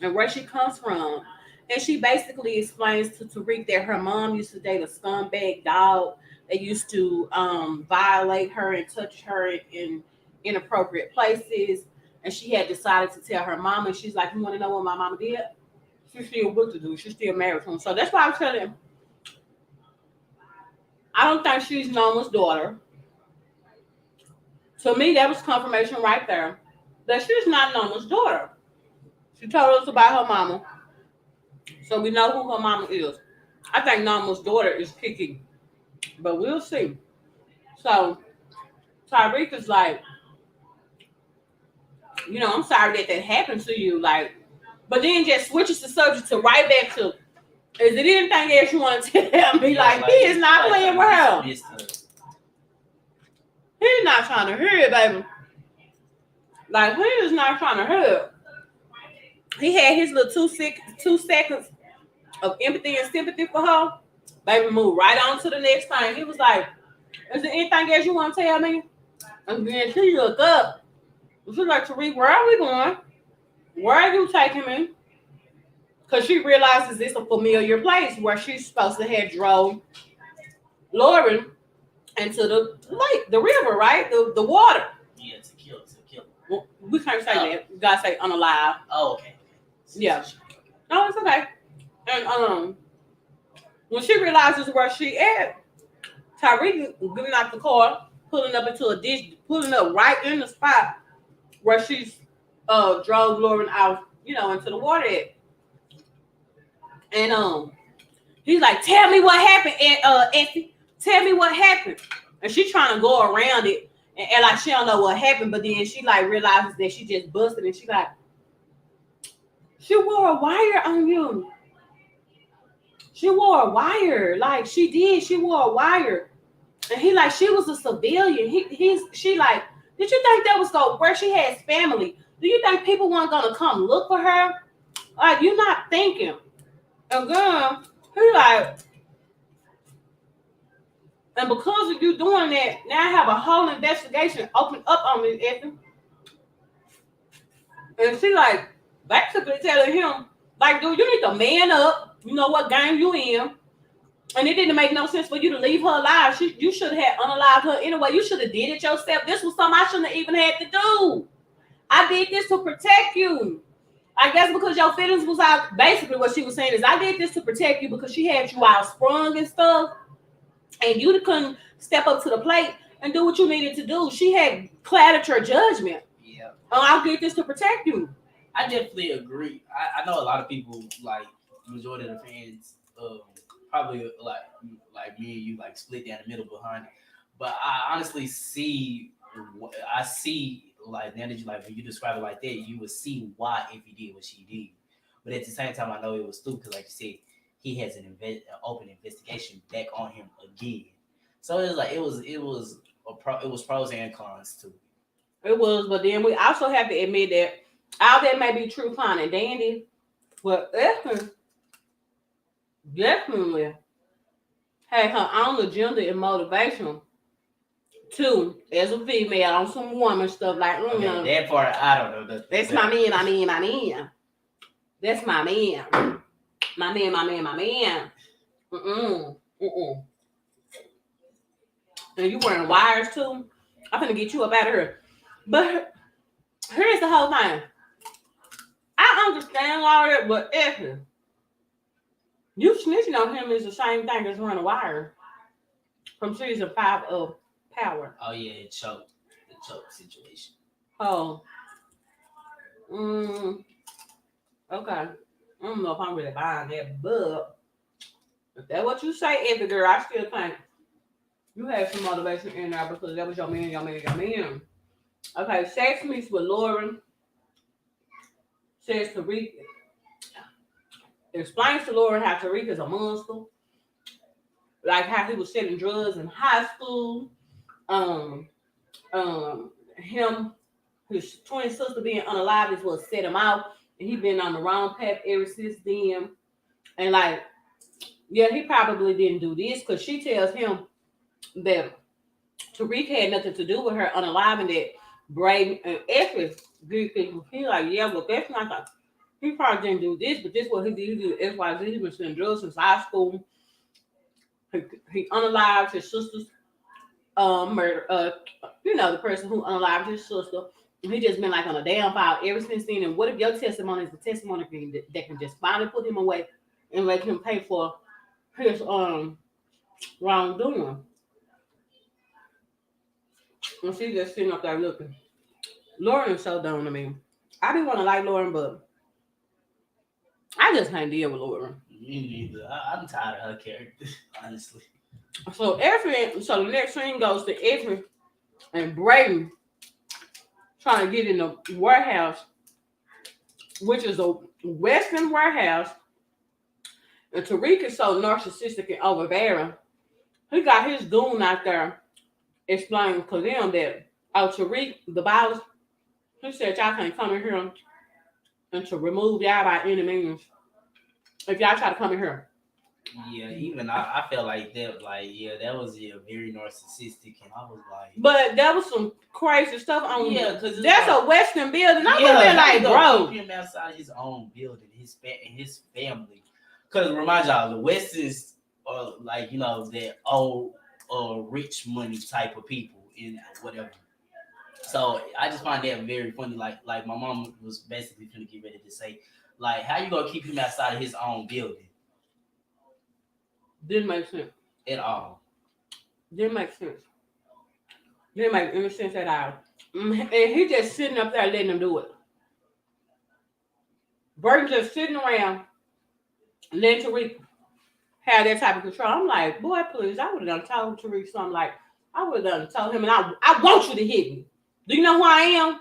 and where she comes from. And she basically explains to Tariq that her mom used to date a scumbag dog that used to violate her and touch her in inappropriate places. And she had decided to tell her mom, and she's like, you want to know what my mama did? She's still what to do. She's still married to him. So that's why I was telling him, I don't think she's Noma's daughter. To me, that was confirmation right there that she's not Noma's daughter. She told us about her mama. So we know who her mama is. I think Noma's daughter is Kiki. But we'll see. So Tariq is like, I'm sorry that happened to you. But then just switches the subject to right back to, is it anything else you want to tell me? He is not playing with her. He's not trying to hear it, baby. He is not trying to hear it. He had his little 2 seconds of empathy and sympathy for her. Baby moved right on to the next thing. He was like, is there anything else you want to tell me? And then she looked up. She's like, Tariq, where are we going? Where are you taking me? Because she realizes it's a familiar place where she's supposed to have drove Lauren into the lake, the river, right? The water. Yeah, to kill. Well, we can't say that. We gotta say unalive. Oh, okay. Yeah. No, it's okay. And when she realizes where she at, Tariq getting out the car, pulling up into a ditch, pulling up right in the spot where she's drove Lauren out, into the water at. And he's like, tell me what happened, Effie. Tell me what happened. And she trying to go around it and like she don't know what happened, but then she like realizes that she just busted and she like, she wore a wire on you. She wore a wire. Like she did. She wore a wire. And he like, she was a civilian. She like, did you think that was where she has family? Do you think people weren't gonna come look for her? Like, you're not thinking. And girl, he like, and because of you doing that, now I have a whole investigation open up on me, Effie. And she like basically telling him, like, dude, you need to man up. You know what game you in. And it didn't make no sense for you to leave her alive. You should have unalived her anyway. You should have did it yourself. This was something I shouldn't have even had to do. I did this to protect you. I guess because your feelings was out. Basically, what she was saying is, I did this to protect you because she had you out sprung and stuff, and you couldn't step up to the plate and do what you needed to do. She had clouded your judgment. Yeah. I did this to protect you. I definitely agree. I know a lot of people, like majority of the fans, probably like me and you, like split down the middle behind it. But I honestly see, like now that you like when you describe it like that, you would see why if he did what she did. But at the same time, I know it was stupid because, like you said, he has an open investigation back on him again. So it was like it was pros and cons too. It was, but then we also have to admit that all that may be true, fine and dandy, but definitely had her own agenda and motivation too, as a female on some woman stuff like, Okay, that part I don't know. That's my man. That's my man. My man. And you wearing wires too. I'm gonna get you up out of here. But here's the whole thing. I understand all that, but if you snitching on him is the same thing as running a wire from season 5 of Power. Oh yeah, the choke situation. Oh. Okay. I don't know if I'm really buying that, but if that's what you say, every girl, I still think you had some motivation in there because that was your man. Okay, sex meets with Lauren. Says Tariq. Explains to Lauren how Tariq is a monster. Like how he was selling drugs in high school. Him, his twin sister being unalive is what set him out. And he been on the wrong path ever since then. And like, yeah, he probably didn't do this because she tells him that Tariq had nothing to do with her unaliving that Braden and Effie did things. He like, yeah, but that's not like, he probably didn't do this, but this what he did. He did XYZ. He been selling drugs since high school. He unalived his sister's murder. The person who unalived his sister. He just been like on a down file ever since then. And what if your testimony is the testimony that can just finally put him away and make him pay for his wrongdoing? And she just sitting up there looking. Lauren is so dumb to me. I didn't want to like Lauren, but I just can't deal with Lauren. Me neither. I'm tired of her character, honestly. So the next scene goes to Effie and Braden trying to get in the warehouse, which is a Western warehouse. And Tariq is so narcissistic and overbearing. He got his goon out there explaining to them that, Tariq, the boss, he said y'all can't come in here and to remove y'all by any means if y'all try to come in here. Yeah, even I felt like that. Like, yeah, that was very narcissistic, and I was like, but that was some crazy stuff on. Yeah, because that's like, a Western building. I'm like, bro, keep him outside his own building, his family. Because remind y'all, the West is like that old rich money type of people in whatever. So I just find that very funny. Like my mom was basically gonna get ready to say, like, how you gonna keep him outside of his own building? Didn't make sense at all. Didn't make sense. Didn't make any sense at all. And he just sitting up there letting them do it. Burton just sitting around, letting Tariq have that type of control. I'm like, boy, please, I would have done told Tariq something like, I would have done told him, and I want you to hit me. Do you know who I am?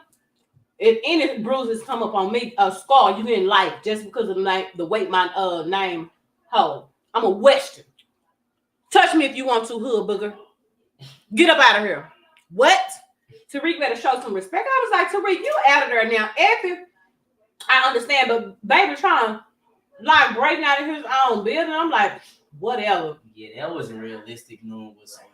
If any bruises come up on me, a scar you didn't like just because of the weight my name hold. I'm a Western. Touch me if you want to, hood booger. Get up out of here. What? Tariq better show some respect. I was like, Tariq, you out of there now. If I understand, but baby trying like breaking out of his own building, I'm like, whatever. Yeah, that wasn't realistic, none whatsoever.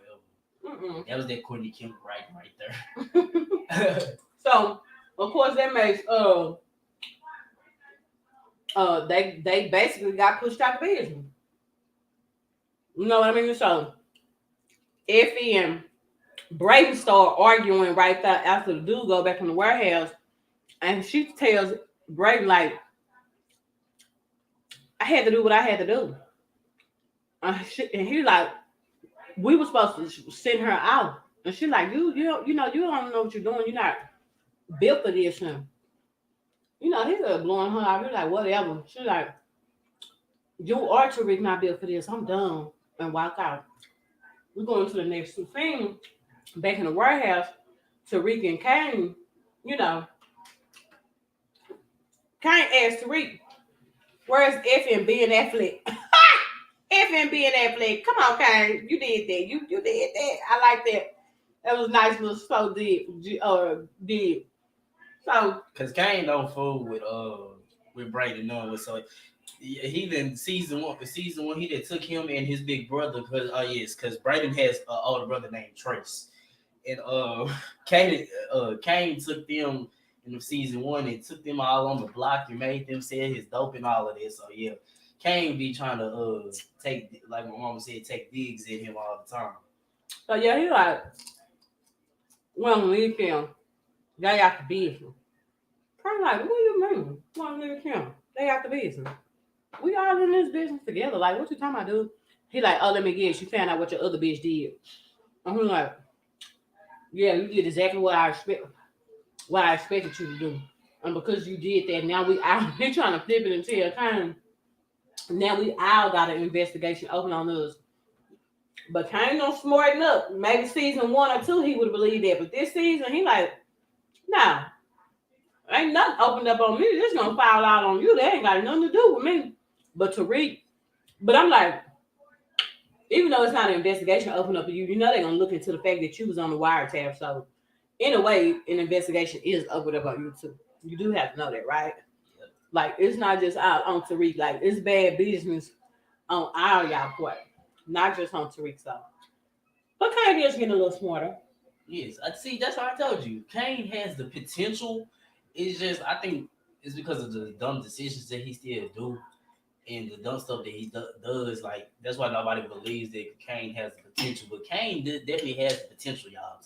Mm-mm. That was that Courtney Kemp right there. So, of course, that makes they basically got pushed out of business. You know what I mean? So, Effie and Brayden start arguing right there after the dude go back in the warehouse, and she tells Brayden like, "I had to do what I had to do," and he's like, "We were supposed to send her out," and she's like, "You don't know what you're doing. You're not built for this." And he's blowing her out. He's like, "Whatever." She's like, "You are Tariq not built for this. I'm done," and walk out. We're going to the next scene back in the warehouse. Tariq and Kane, you know, Kane asked Tariq, "Where's F and being athletic?" F and being athletic. Come on, Kane. You did that. You did that. I like that. That was nice little so did. So Cause Kane don't fool with Brayden none with so he did season one he did took him and his big brother because Brayden has an older brother named Trace. And Kane took them in the season one and took them all on the block and made them sell his dope and all of this. So yeah, Kane be trying to take, like my mama said, take digs at him all the time. So yeah, he like, well, leave him. They got the business. I'm like, what do you mean? Well, leave him. They got the business. We all in this business together. Like, what you talking about, dude? He like, oh, let me guess. You found out what your other bitch did. And I'm like, yeah, you did exactly what I expected you to do. And because you did that, now we out here trying to flip it and tell time. Now we all got an investigation open on us. But Kane don't smarten up. Maybe season 1 or 2 he would have believed that. But this season he like, nah, ain't nothing opened up on me. This gonna fall out on you. That ain't got nothing to do with me. But Tariq, but I'm like, even though it's not an investigation open up to you, they're gonna look into the fact that you was on the wiretap. So in a way, an investigation is opened up on you too. You do have to know that, right? Like it's not just out on Tariq. Like it's bad business on all y'all part, not just on Tariq. So, but Kane is getting a little smarter. Yes, I see. That's what I told you. Kane has the potential. It's just I think it's because of the dumb decisions that he still do and the dumb stuff that he does. Like that's why nobody believes that Kane has the potential. But Kane definitely has the potential, y'all,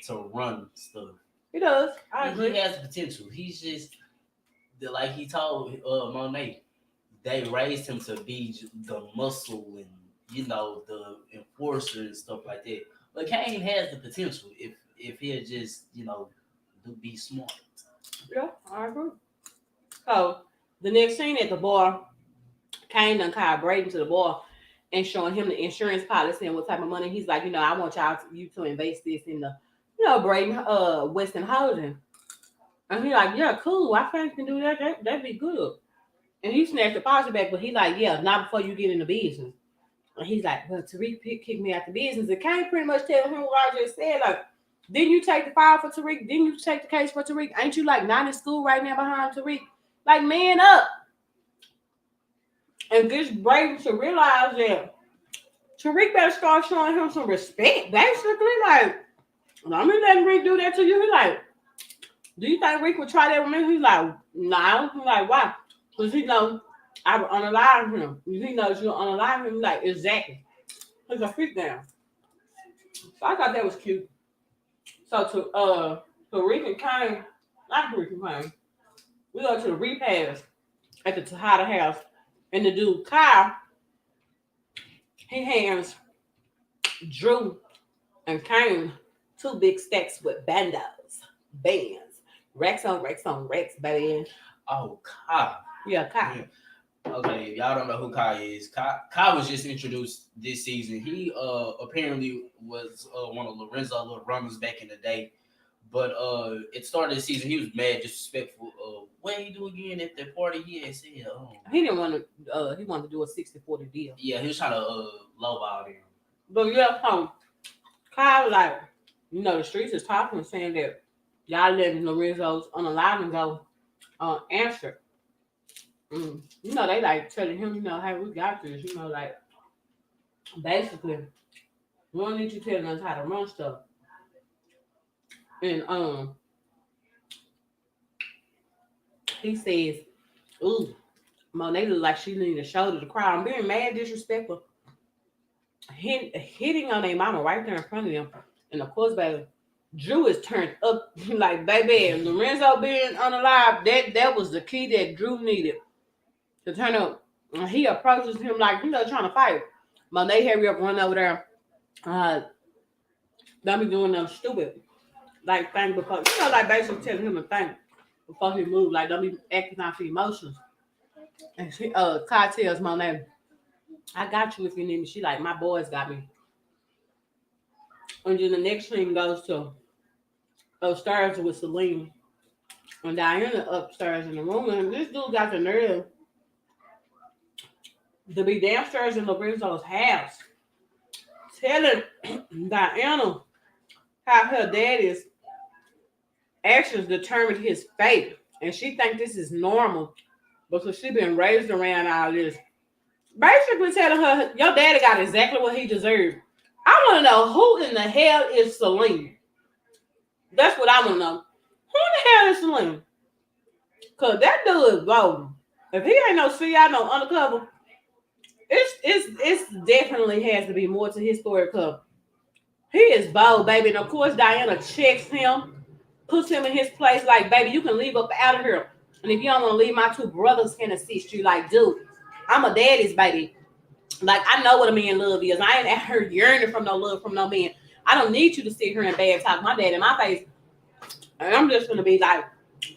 to run stuff. He does. I agree. He has the potential. He's just like he told Monet. They raised him to be the muscle and the enforcer and stuff like that. But Kane has the potential if he'll just be smart. Yeah, I agree. So the next scene at the bar, Kane done called Brayden to the bar and showing him the insurance policy and what type of money. He's like, I want you to invest this in the, Brayden Western Holding. And he's like, yeah, cool. I think you can do that. That'd be good. And he snatched the policy back, but he's like, yeah, not before you get in the business. And he's like, well, Tariq kicked me out the business. And Kane pretty much tell him what I just said. Like, didn't you take the file for Tariq? Didn't you take the case for Tariq? Ain't you like not in school right now behind Tariq? Like, man up. And this Brayden to realize that Tariq better start showing him some respect. Basically, like, I'm gonna let Rick do that to you. He's like, do you think Rick would try that with me? He's like, no. He's like, why? Because he knows I would unalive him. He knows you'll unalive him. Like, exactly. Put your feet down. So I thought that was cute. So to Rick and Kane, not Rick and Kane, we go to the repast at the Tejada house. And the dude, Kyle, he hands Drew and Kane 2 big stacks with bands, racks on racks, baby. Oh, Kyle. Yeah, Kai. Okay, if y'all don't know who Kai is, Kai was just introduced this season. He apparently was one of Lorenzo's little runners back in the day. But it started the season. He was mad, disrespectful. What he do again at the party? He had said, he didn't want to. He wanted to do a 60-40 deal. Yeah, he was trying to lowball them. But yeah, Kai was like, the streets is talking and saying that y'all letting Lorenzo's unalive and go answer. They like telling him, hey, we got this. Like basically, we don't need you telling us how to run stuff. And he says, ooh, Monet look like she needed a shoulder to cry. I'm being mad disrespectful. Hitting on their mama right there in front of them. And of course, baby, Drew is turned up like, baby, Lorenzo being unalive, that was the key that Drew needed to turn up. And he approaches him like, trying to fight. Monet hurry up, run over there. Don't be doing nothing stupid. Like, thing before, like basically telling him a thing before he moved. Like, don't be acting out for emotions. And Kai tells Monet, I got you if you need me. She like, my boys got me. And then the next thing goes to upstairs with Celine. And Diana upstairs in the room. And this dude got the nerve to be downstairs in Lorenzo's house telling Diana how her daddy's actions determined his fate. And she think this is normal because she been raised around all this. Basically telling her, your daddy got exactly what he deserved. I want to know who in the hell is Celine. That's what I want to know. Who in the hell is Celine? Because that dude is golden. If he ain't no CI, no undercover, it's definitely has to be more to his story because he is bold, baby. And of course, Diana checks him, puts him in his place like, baby, you can leave up out of here. And if you don't want to leave, my two brothers can assist you. Like, dude, I'm a daddy's baby. Like, I know what a man love is. I ain't at her yearning from no love from no man. I don't need you to sit here and bad talk my dad in my face. And I'm just going to be like,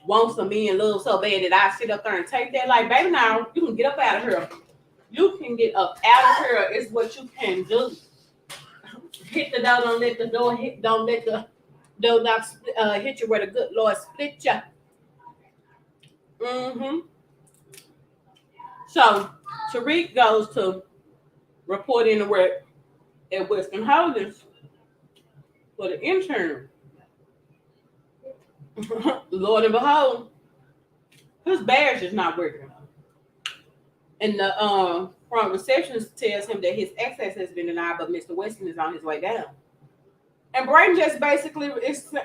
want some men love so bad that I sit up there and take that. Like, baby, now, you can get up out of here. You can get up out of here is what you can do. Hit the door, don't let the door hit, don't let the door not hit you where the good Lord split you. So, Tariq goes to report in the work at Western Holdings for the intern. Lord and behold, his badge is not working. And the front receptionist tells him that his access has been denied, but Mr. Weston is on his way down. And Brayden just basically explains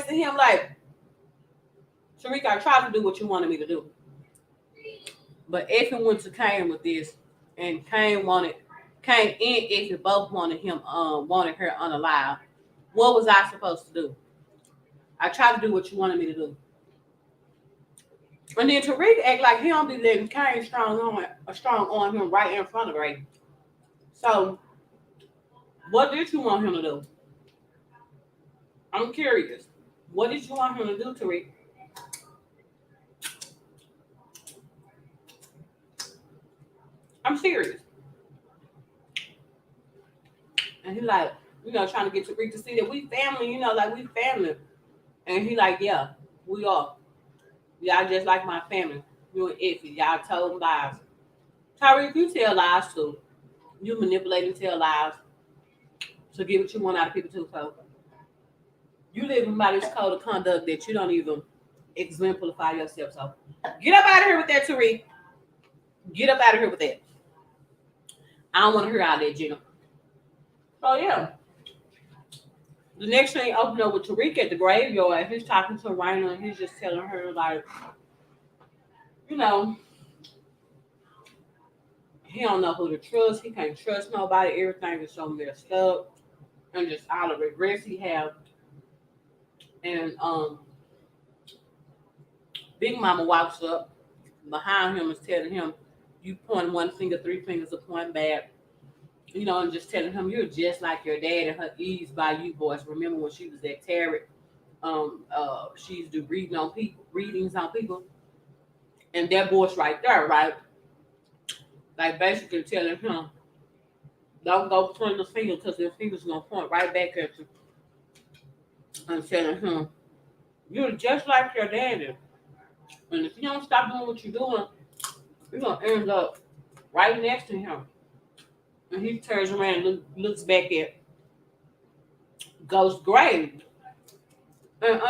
to him like, Tariq, I tried to do what you wanted me to do. But Effie went to Kane with this, and Kane and Effie both wanted her unalive. What was I supposed to do? I tried to do what you wanted me to do. And then Tariq act like he don't be letting Kane strong on him right in front of Ray. So, what did you want him to do? I'm curious. What did you want him to do, Tariq? I'm serious. And he like, trying to get Tariq to see that we family, like we family. And he like, yeah, we are. Y'all just like my family. You and Effie, y'all told lies. Tariq, you tell lies too. You manipulate and tell lies to get what you want out of people too. So you live by this code of conduct that you don't even exemplify yourself. So get up out of here with that, Tariq. Get up out of here with that. I don't want to hear all that, Gina. So yeah. The next thing, open up with Tariq at the graveyard. He's talking to Raina and he's just telling her like, he don't know who to trust. He can't trust nobody. Everything is so messed up, and just all the regrets he have. And Big Mama walks up behind him and is telling him, "You point one finger, three fingers are pointing back." And just telling him you're just like your dad, and her ease by you boys. Remember when she was at Tariq? She used to do readings on people. And that voice right there, right? Like basically telling him, don't go pointing the finger because the finger's gonna point right back at you. And telling him, you're just like your daddy. And if you don't stop doing what you're doing, you're gonna end up right next to him. And he turns around and looks back at Ghost Grave. And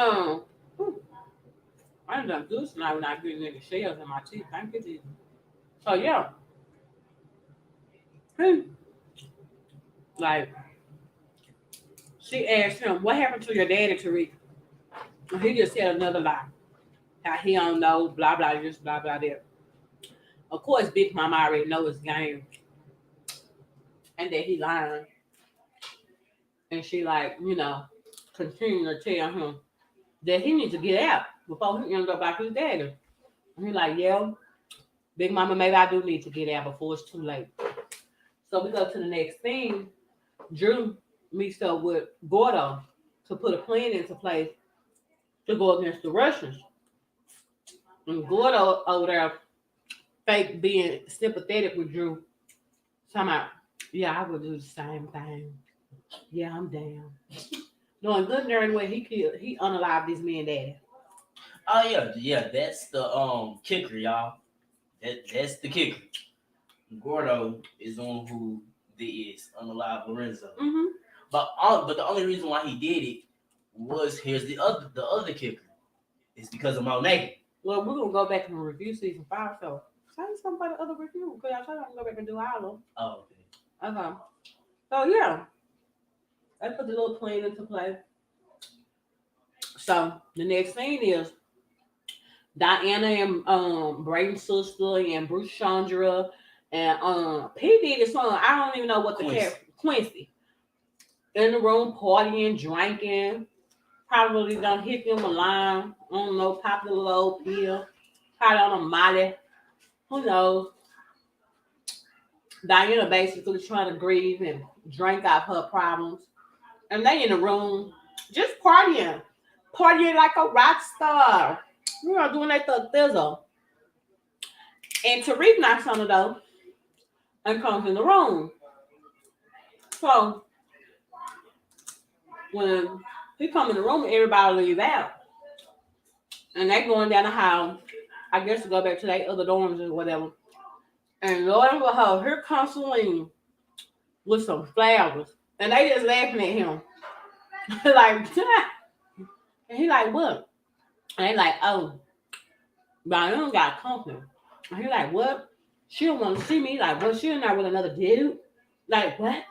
I done good tonight when I getting any shells in my teeth. Thank you, Jesus. So yeah, he, like she asked him, "What happened to your daddy, Tariq?" And he just said another lie. How he don't know, blah blah this, blah blah that. Of course, Big Mama already know his game and that he lying. And she like, continue to tell him that he needs to get out before he ends up like his daddy. And he like, yeah, Big Mama, maybe I do need to get out before it's too late. So we go to the next thing. Drew meets up with Gordo to put a plan into place to go against the Russians. And Gordo over there fake being sympathetic with Drew. Talking about, yeah, I would do the same thing. Yeah, I'm down. Knowing good and darn well he unalived this man daddy. Oh yeah, that's the kicker, y'all. That's the kicker. Gordo is the one who is unalive Lorenzo. Mm-hmm. But the only reason why he did it was here's the other kicker. It's because of Monet. Well, we're gonna go back and review season 5, so say something about the other review because I told you I'm gonna go back and do all of them. Oh, okay. Okay. So yeah, I put the little plan into play. So the next thing is Diana and Braden's sister and Bruce Chandra and P Diddy's son. I don't even know what the character Quincy in the room partying, drinking. Probably done hit them a line. I don't know, pop the little old pill. Probably on a molly. Who knows? Diana basically trying to grieve and drink out her problems. And they in the room just partying. Partying like a rock star. Doing that thizzle. And Tariq knocks on the door and comes in the room. So when he come in the room, everybody leaves out. And they going down the hall, I guess to go back to their other dorms or whatever. And Lord and behold, here comes Celine with some flowers. And they just laughing at him. Like, and he like, what? And they like, oh, but I don't got company. And he like, what? She don't want to see me. Like, what? She not with another dude? Like, what?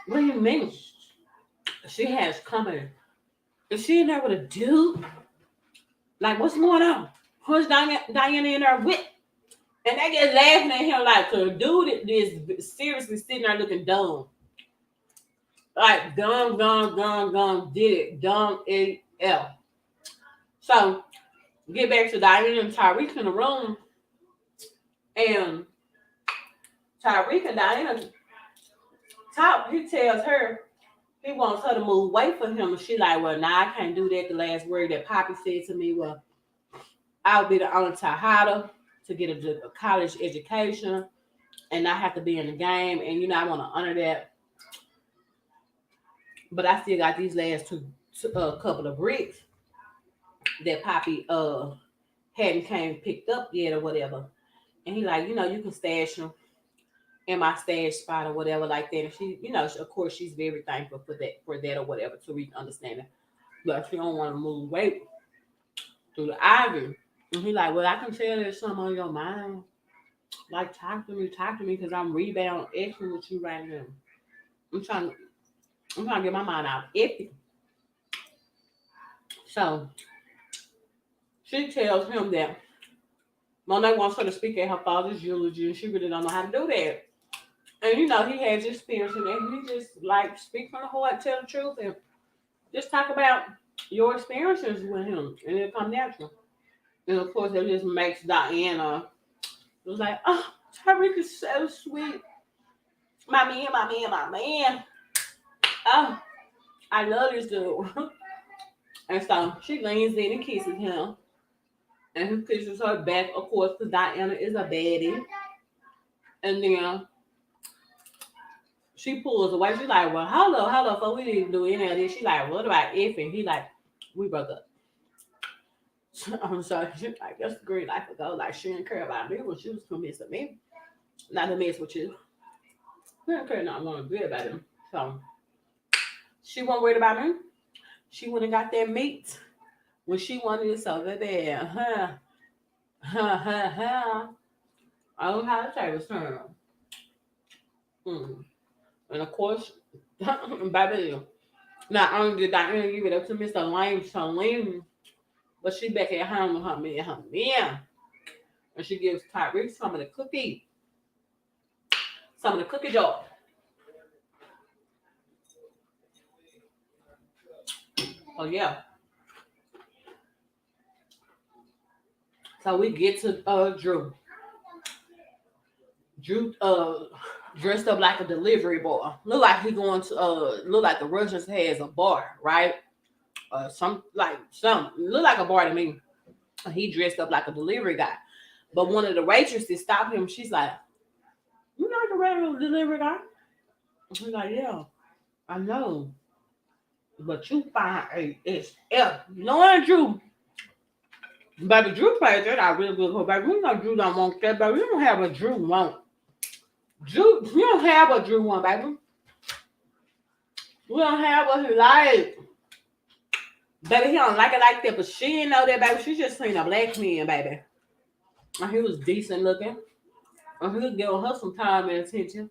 What do you mean? She has company. Is she in there with a dude? Like, what's going on? Who's Diana in there with? And they get laughing at him like, the dude is seriously sitting there looking dumb. Like, dumb, did it. Dumb AF. So, get back to Diana and Tariq in the room. And Tariq and Diana talk. He tells her he wants her to move away from him. And she like, well, nah, I can't do that. The last word that Poppy said to me was, I'll be the only Tejada to get a college education and not have to be in the game. And, I want to honor that. But I still got these last two couple of bricks that Poppy hadn't came picked up yet or whatever. And he like, you can stash them in my stash spot or whatever like that. And she, of course, she's very thankful for that or whatever to reach understanding. But she don't want to move away through the ivy. And he like, well, I can tell there's something on your mind. Like, talk to me, because I'm rebound extra with you right now. I'm trying to get my mind out iffy. So she tells him that Monet wants her to speak at her father's eulogy, and she really don't know how to do that. And he has experience in that. He just like speak from the heart, tell the truth, and just talk about your experiences with him, and it'll come natural. And of course, it just makes Diana was like, oh, Tariq is so sweet. My man. Oh, I love this dude. And so she leans in and kisses him. And he kisses her back, of course, because Diana is a baddie. And then she pulls away. She's like, well, hold up, so we didn't do any of this. She like, what about F? And he like, we broke up. So she's like, that's a great life ago. Like, she didn't care about me when she was convinced of me. Not to mess with you. She didn't care not want to be about him. So she wasn't worried about him. She went and got that meat when she wanted it so bad. I don't know how the tables turn. Mm. And of course, baby, not only did Diana give it up to Mr. Lame Salim, but she back at home with her man. And she gives Tariq some of the cookie jar. Oh yeah. So we get to Drew. Drew dressed up like a delivery boy. Look like he going to look like the Russians has a bar, right? Some look like a bar to me. He dressed up like a delivery guy. But one of the waitresses stopped him. She's like, "You know the regular delivery guy?" He's like, "Yeah, I know, but you find ASF. You know what, Drew? Baby, Drew played that out really good. Baby, we know Drew don't want that, baby. We don't have a Drew want. Drew, we don't have a Drew want, baby. We don't have what he like. Baby, he don't like it like that, but she didn't know that, baby. She just seen a black man, baby. And he was decent looking. And he was giving her some time and attention.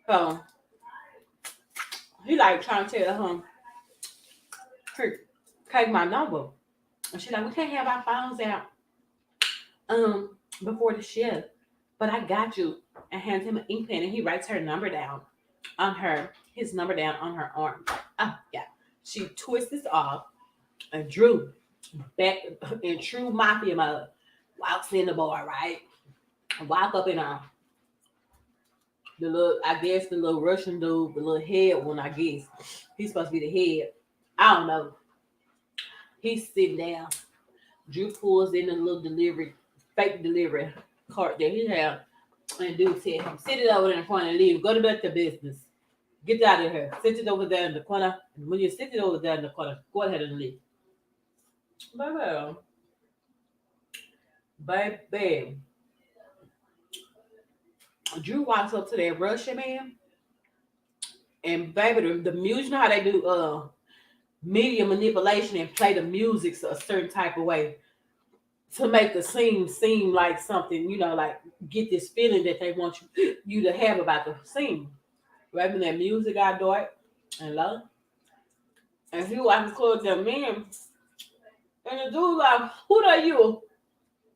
So, he like trying to tell her, "Hey, take my number." And she's like, "We can't have our phones out before the shift. But I got you." And hands him an ink pen and he writes his number down on her arm. Oh yeah. She twists this off and Drew, back in true mafia mode, walks in the bar, right? Walk up in the little Russian dude, the little head one, I guess. He's supposed to be the head. I don't know. He's sitting down. Drew pulls in a little fake delivery cart that he had. And dude said him, sit it over there in the corner and leave. Go to back to business. Get out of here. Sit it over there in the corner. And when you sit it over there in the corner, go ahead and leave. Baby. Drew walks up to that Russian man. And baby, the music, you know how they do media manipulation and play the music a certain type of way to make the scene seem like something, like get this feeling that they want you to have about the scene. Right when that music got dark and low. And he walks close to man. And the dude like, "Who are you?"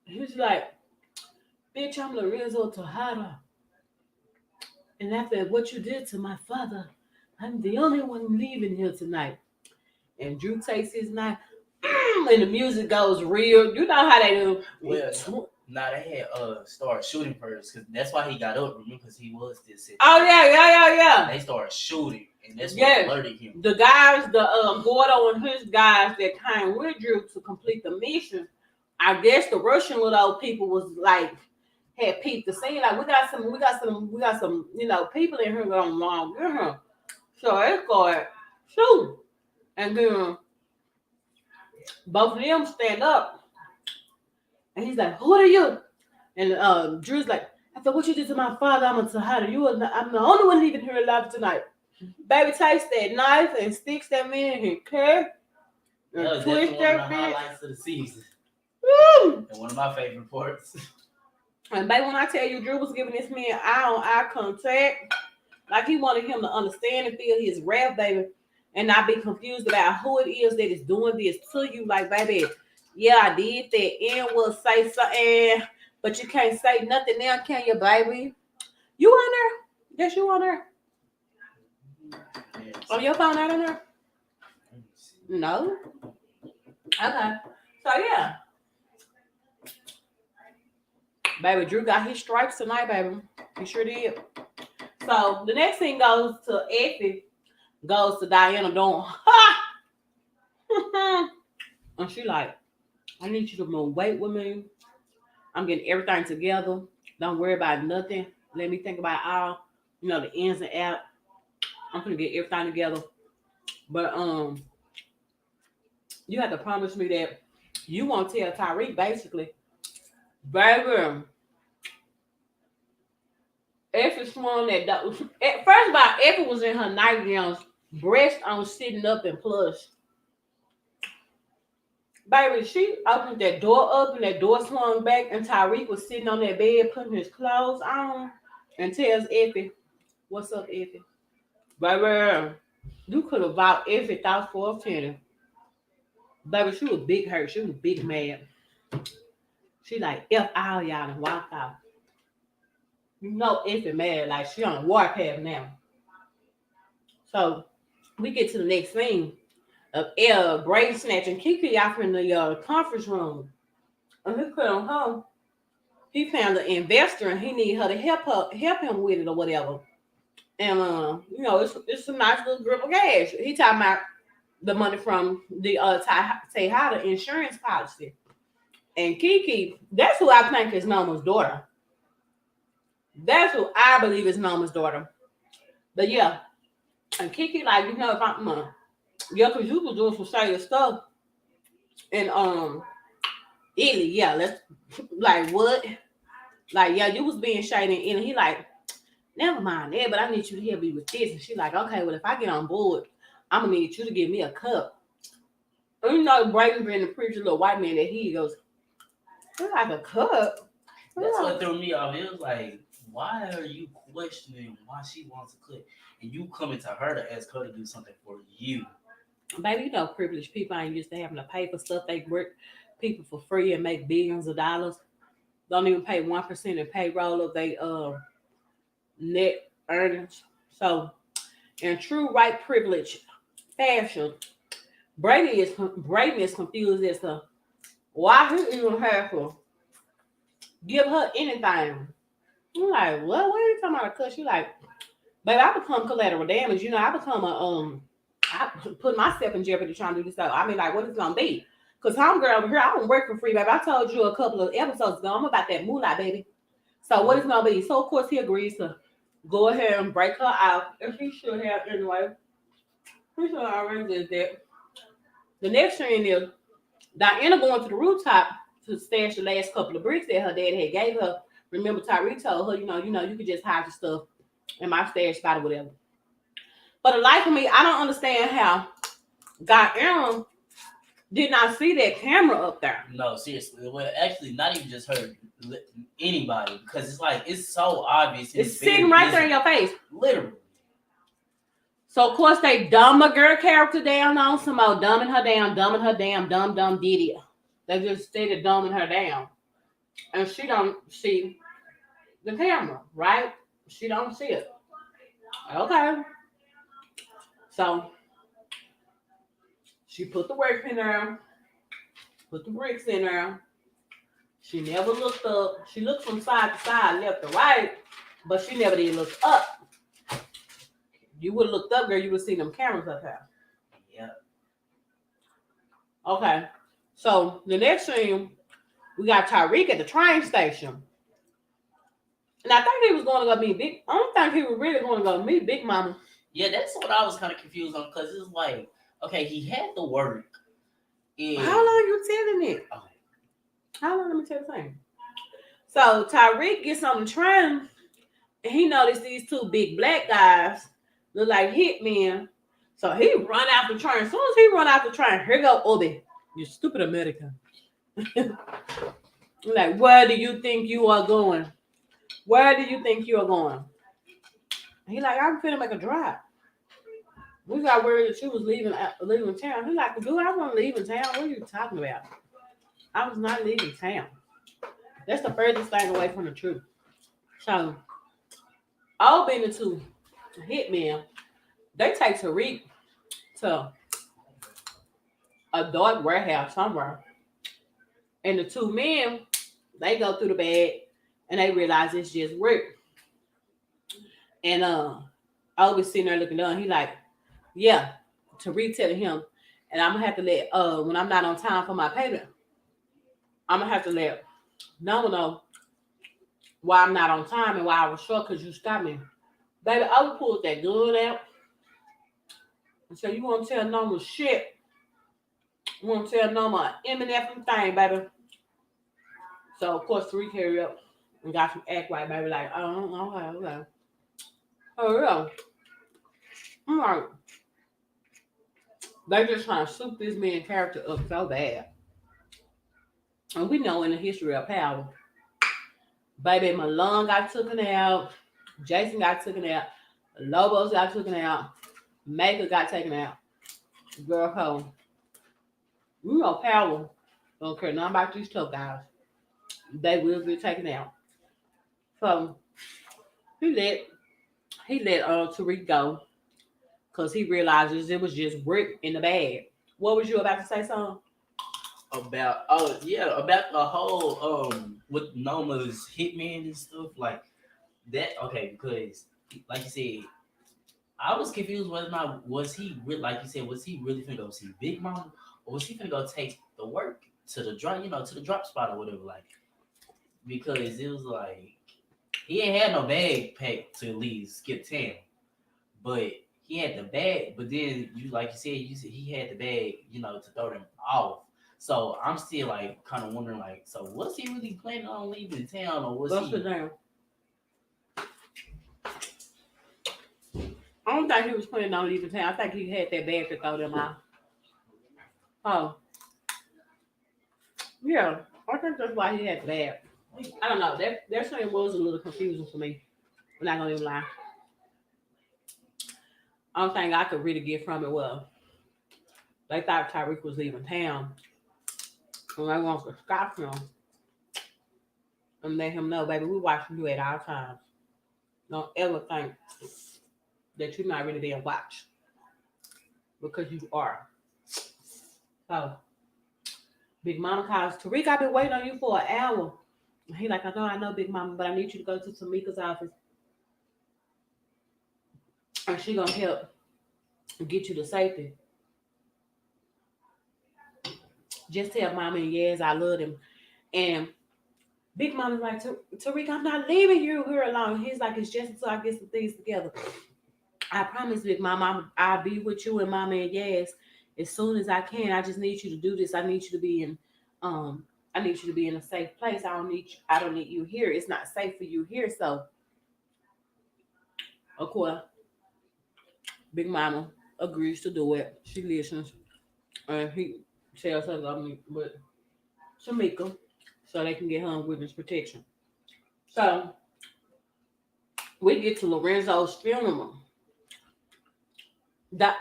He's like, "Bitch, I'm Lorenzo Tejada. And after what you did to my father, I'm the only one leaving here tonight." And Drew takes his knife, and the music goes real. You know how they do. Well, now they had started shooting first because that's why he got up. Remember, because he was still sitting. Oh yeah. They started shooting, and that's what alerted him. The guys, Gordo and his guys that came with Drew to complete the mission. I guess the Russian little old people was like had peeped the scene. Like we got some, people in here going wrong. So they started shooting, and then both of them stand up, and he's like, "Who are you?" And Drew's like, "After what you did to my father, I'm a Tejada. I'm the only one leaving here alive tonight." Baby takes that knife and sticks that man in his hair and twist that bitch. Highlights of the season. Woo! And one of my favorite parts. And baby, when I tell you Drew was giving this man eye contact, like he wanted him to understand and feel his wrath, baby, and not be confused about who it is that is doing this to you. Like, baby, yeah, I did that and will say something, but you can't say nothing now, can you, baby? You on there? Yes, you on there? Yes. Oh, your phone not on there? No? Okay. So, yeah. Baby, Drew got his stripes tonight, baby. He sure did. So, the next thing goes to Effie, goes to Diana doing, ha! And she like, I need you to move weight with me. I'm getting everything together. Don't worry about nothing. Let me think about all, the ins and outs. I'm gonna get everything together. But you have to promise me that you won't tell Tariq basically, baby, Effie swung that dog. First of all, Effie was in her nightgowns, breast on sitting up and plush. Baby, she opened that door up and that door swung back, and Tariq was sitting on that bed putting his clothes on and tells Effie, "What's up, Effie?" Baby, you could have bought Effie thoughts for a penny. Baby, she was big hurt. She was big mad. She like, F all y'all and walked out. You know Effie mad, like she on a warpath now. So we get to the next scene of braid snatching Kiki out from the conference room. And he put on her. He found an investor and he need her to help him with it or whatever. And it's a nice little grip of cash. He talking about the money from the Tejada insurance policy. And Kiki, that's who I think is Noma's daughter. That's who I believe is Noma's daughter. But yeah, and Kiki like, if I'm yeah, because you was doing some serious stuff. And Illy, yeah, let's like what? Like, yeah, you was being shady and he like, never mind that, but I need you to help me with this. And she like, okay, well, if I get on board, I'm gonna need you to give me a cup. And Brayden being the preacher little white man that he goes, it's like a cup. That's what threw me off. It was like, why are you questioning why she wants to cook? And you coming to her to ask her to do something for you. Baby, privileged people ain't used to having to pay for stuff. They work people for free and make billions of dollars. Don't even pay 1% in payroll of they net earnings. So, in true white privilege fashion, Brayden is confused as to why he even have to give her anything. I'm like, what? What are you talking about? Cause she like, baby, I become collateral damage. I become I put myself in jeopardy trying to do this stuff. I mean, like, what is it gonna be? Cause homegirl over here, I don't work for free, baby. I told you a couple of episodes ago, I'm about that moolah, baby. So what is it gonna be? So of course he agrees to go ahead and break her out, and he should have anyway. He should have already did that. The next thing is Diana going to the rooftop to stash the last couple of bricks that her daddy had gave her. Remember, Tariq told her, you could just hide the stuff in my stash spot or whatever. But the life of me, I don't understand how Diana did not see that camera up there. No, seriously. Well, actually, not even just her, anybody, because it's like it's so obvious. It's sitting right there in your face, literally. So of course they dumb a girl character down on some more, dumbing her down, dumb Diddy. They just started dumbing her down, and she don't see the camera, right? She don't see it. Okay, so she put the work in there, put the bricks in there. She never looked up. She looked from side to side, left to right, but she never did look up. You would have looked up, girl, you would have seen them cameras up there. Yeah. Okay. So the next thing, we got Tariq at the train station. And I think he was going to go meet Big. I don't think he was really going to go meet Big Mama. Yeah, that's what I was kind of confused on, because it's like, okay, he had to work. And how long you telling it? Oh. How long? Let me tell you the thing. So Tariq gets on the train, and he noticed these two big black guys look like hitmen. So he run out the train. As soon as he run out the train, here go Obi. You stupid American. Like, where do you think you are going? Where do you think you are going? He like, I'm finna make a drive. We got word that she was leaving town. He like, dude, I want to leave in town. What are you talking about? I was not leaving town. That's the furthest thing away from the truth. So, all being the two hitmen, they take Tariq to a dark warehouse somewhere. And the two men, they go through the bag and they realize it's just work. And I was sitting there looking down. He like, yeah, Tariq telling him, and I'm gonna have to let when I'm not on time for my payment, I'm gonna have to let Noma know why I'm not on time and why I was short because you stopped me. Baby, I would pull that gun out and say, you want to tell Noma shit? You want to tell Noma an MNF thing, baby? So, of course, Tariq carried up and got some act right, baby, like, oh, okay. Oh, yeah. I'm like, they just trying to soup this man's character up so bad. And we know in the history of power, baby, Malone got taken out, Jason got taken out, Lobos got taken out, Maker got taken out. Girl, home. You know, power don't care nothing about these tough guys. They will get taken out. So he let Tariq go because he realizes it was just brick in the bag. What was you about to say, son? About the whole with Noma's hitman and stuff like that. Okay, because like you said, I was confused whether or not was he really, like you said, was he really finna go see Big Mama, or was he finna go take the work to the drop, to the drop spot or whatever, like, because it was like he ain't had no bag packed to at least skip town, but he had the bag. But then you said he had the bag, to throw them off. So I'm still like kind of wondering, like, so was he really planning on leaving town, or was Go he? sit down. I don't think he was planning on leaving town. I think he had that bag to throw them out. Oh, yeah. I think that's why he had the bag. I don't know. That thing was a little confusing for me. I'm not gonna even lie. Only thing I could really get from it was they thought Tariq was leaving town, and they wanted to stop him and let him know, baby, we watching you at all times. Don't ever think that you're not really being watched because you are. So Big Mama calls Tariq. I've been waiting on you for an hour. And he like, I know, Big Mama, but I need you to go to Tamika's office, and she gonna help get you to safety. Just tell Mama and Yes I love him. And Big Mama's like, Tariq, I'm not leaving you here alone. He's like, it's just until I get some things together. I promise, Big Mama, I'll be with you and Mama and Yes as soon as I can. I just need you to do this. I need you to be in I need you to be in a safe place. I don't need you here. It's not safe for you here. So of course, Big Mama agrees to do it. She listens. And he tells her with Tamika so they can get her on witness protection. So we get to Lorenzo's funeral. That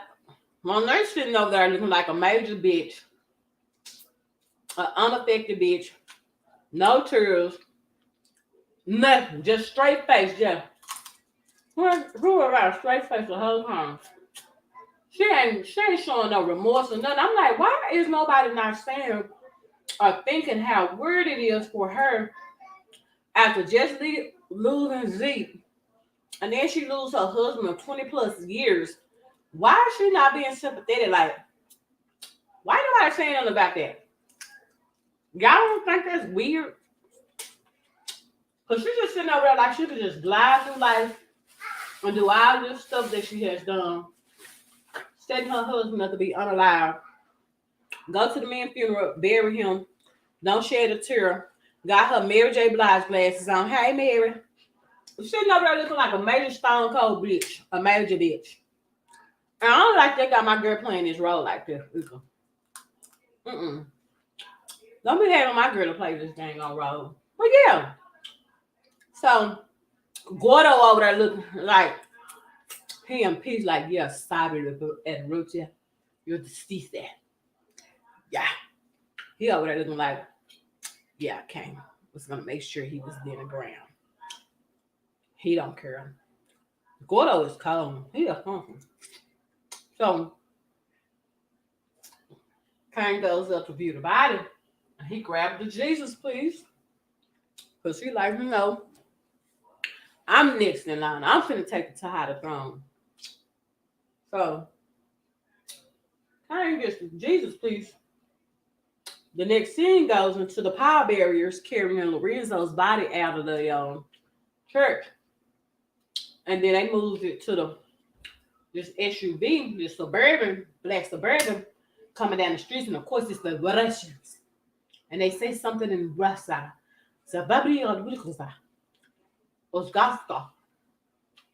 when they're sitting over there looking like a major bitch, an unaffected bitch, no tears, nothing, just straight face, just who around straight face the whole time. She ain't showing no remorse or nothing. I'm like, why is nobody not saying or thinking how weird it is for her after just losing Zeke, and then she lose her husband of 20 plus years? Why is she not being sympathetic? Like, why nobody saying nothing about that? Y'all don't think that's weird? Because she's just sitting over there like she could just glide through life and do all this stuff that she has done, setting her husband up to be unalive, go to the man's funeral, bury him, don't shed a tear, got her Mary J. Blige glasses on. Hey, Mary. Sitting over there looking like a major stone cold bitch, a major bitch. And I don't like they got my girl playing this role like this. Mm-mm. Don't be having my girl to play this dang on role. But yeah. So Gordo over there looking like he in peace, like, yeah, sorry at Rutia. You're deceased there. Yeah. He over there looking like, yeah, I came. Was gonna make sure he was in the ground. He don't care. Gordo is cold. He a funky. So Kane goes up to view the body. And he grabbed the Jesus, please. Because he like, I'm next in line. I'm finna take it to high the throne. So Kane gets the Jesus, please. The next scene goes into the power barriers carrying Lorenzo's body out of the church. And then they moved it to this SUV, this suburban, black suburban, coming down the streets. And of course, it's the Russians. And they say something in Russia. Zababri Odrikusa, Osgaska,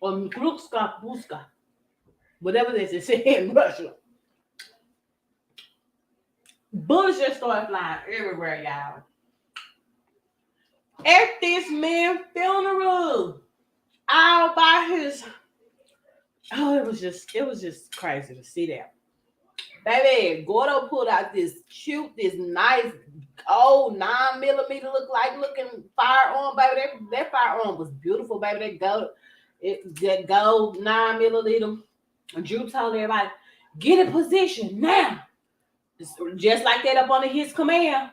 or Krukska Buska, whatever they say in Russia. Bullets just started flying everywhere, y'all. At this man's funeral, all by his. Oh, it was just crazy to see that. Baby, Gordo pulled out this nice old 9mm looking firearm, baby. That firearm was beautiful, baby. That gold 9mm. And Drew told everybody, get in position now. Just like that up under his command.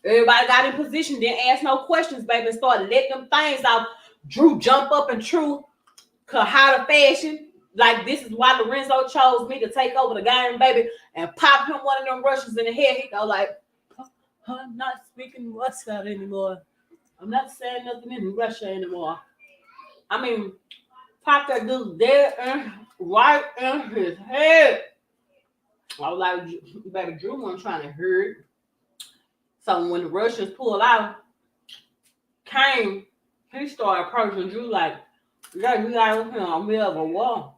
Everybody got in position, didn't ask no questions, baby, and started letting them things out. Drew jump up in true Kahada fashion. Like, this is why Lorenzo chose me to take over the game, baby, and pop him one of them Russians in the head. He go like, I'm not speaking Russian anymore. I'm not saying nothing in Russia anymore. I mean, pop that dude there right in his head. I was like, baby, Drew wasn't trying to hurt. So when the Russians pulled out, he started approaching Drew like, yeah, you got him in the middle of a wall.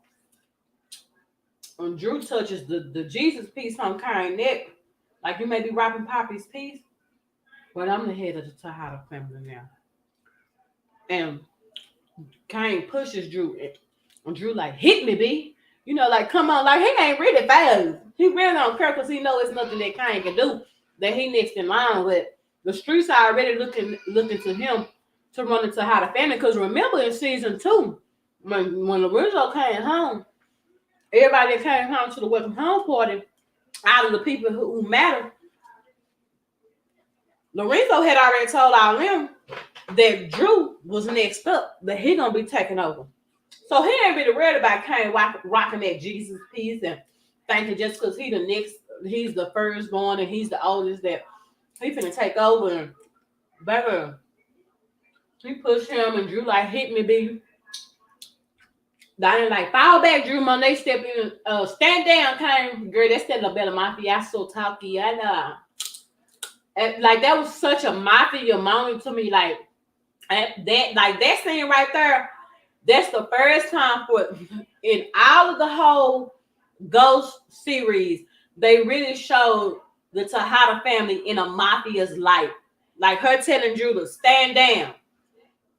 And Drew touches the Jesus piece on Kane's neck, like you may be robbing Poppy's piece. But I'm the head of the Tejada family now. And Kane pushes Drew, and Drew like, hit me, B. You know, like, come on, like, he ain't really fast. He really don't care because he knows it's nothing that Kane can do that he next in line with. The streets are already looking to him to run into how the family. Because remember in season 2, when Lorenzo came home, everybody that came home to the welcome home party, out of the people who matter, Lorenzo had already told all them that Drew was next up, that he gonna be taking over. So he ain't really worried about Kane rocking that Jesus piece and thinking just because he's the firstborn and he's the oldest that he finna take over. And baby, he pushed him and Drew like, hit me, baby. Diane like, fall back, Drew. When they step in, stand down, Kane. Girl, that's still a better mafia. So talky, I know. And, like, that was such a mafia moment to me. Like that scene right there. That's the first time in all of the whole Ghost series, they really showed the Tejada family in a mafia's light. Like her telling Drew to stand down.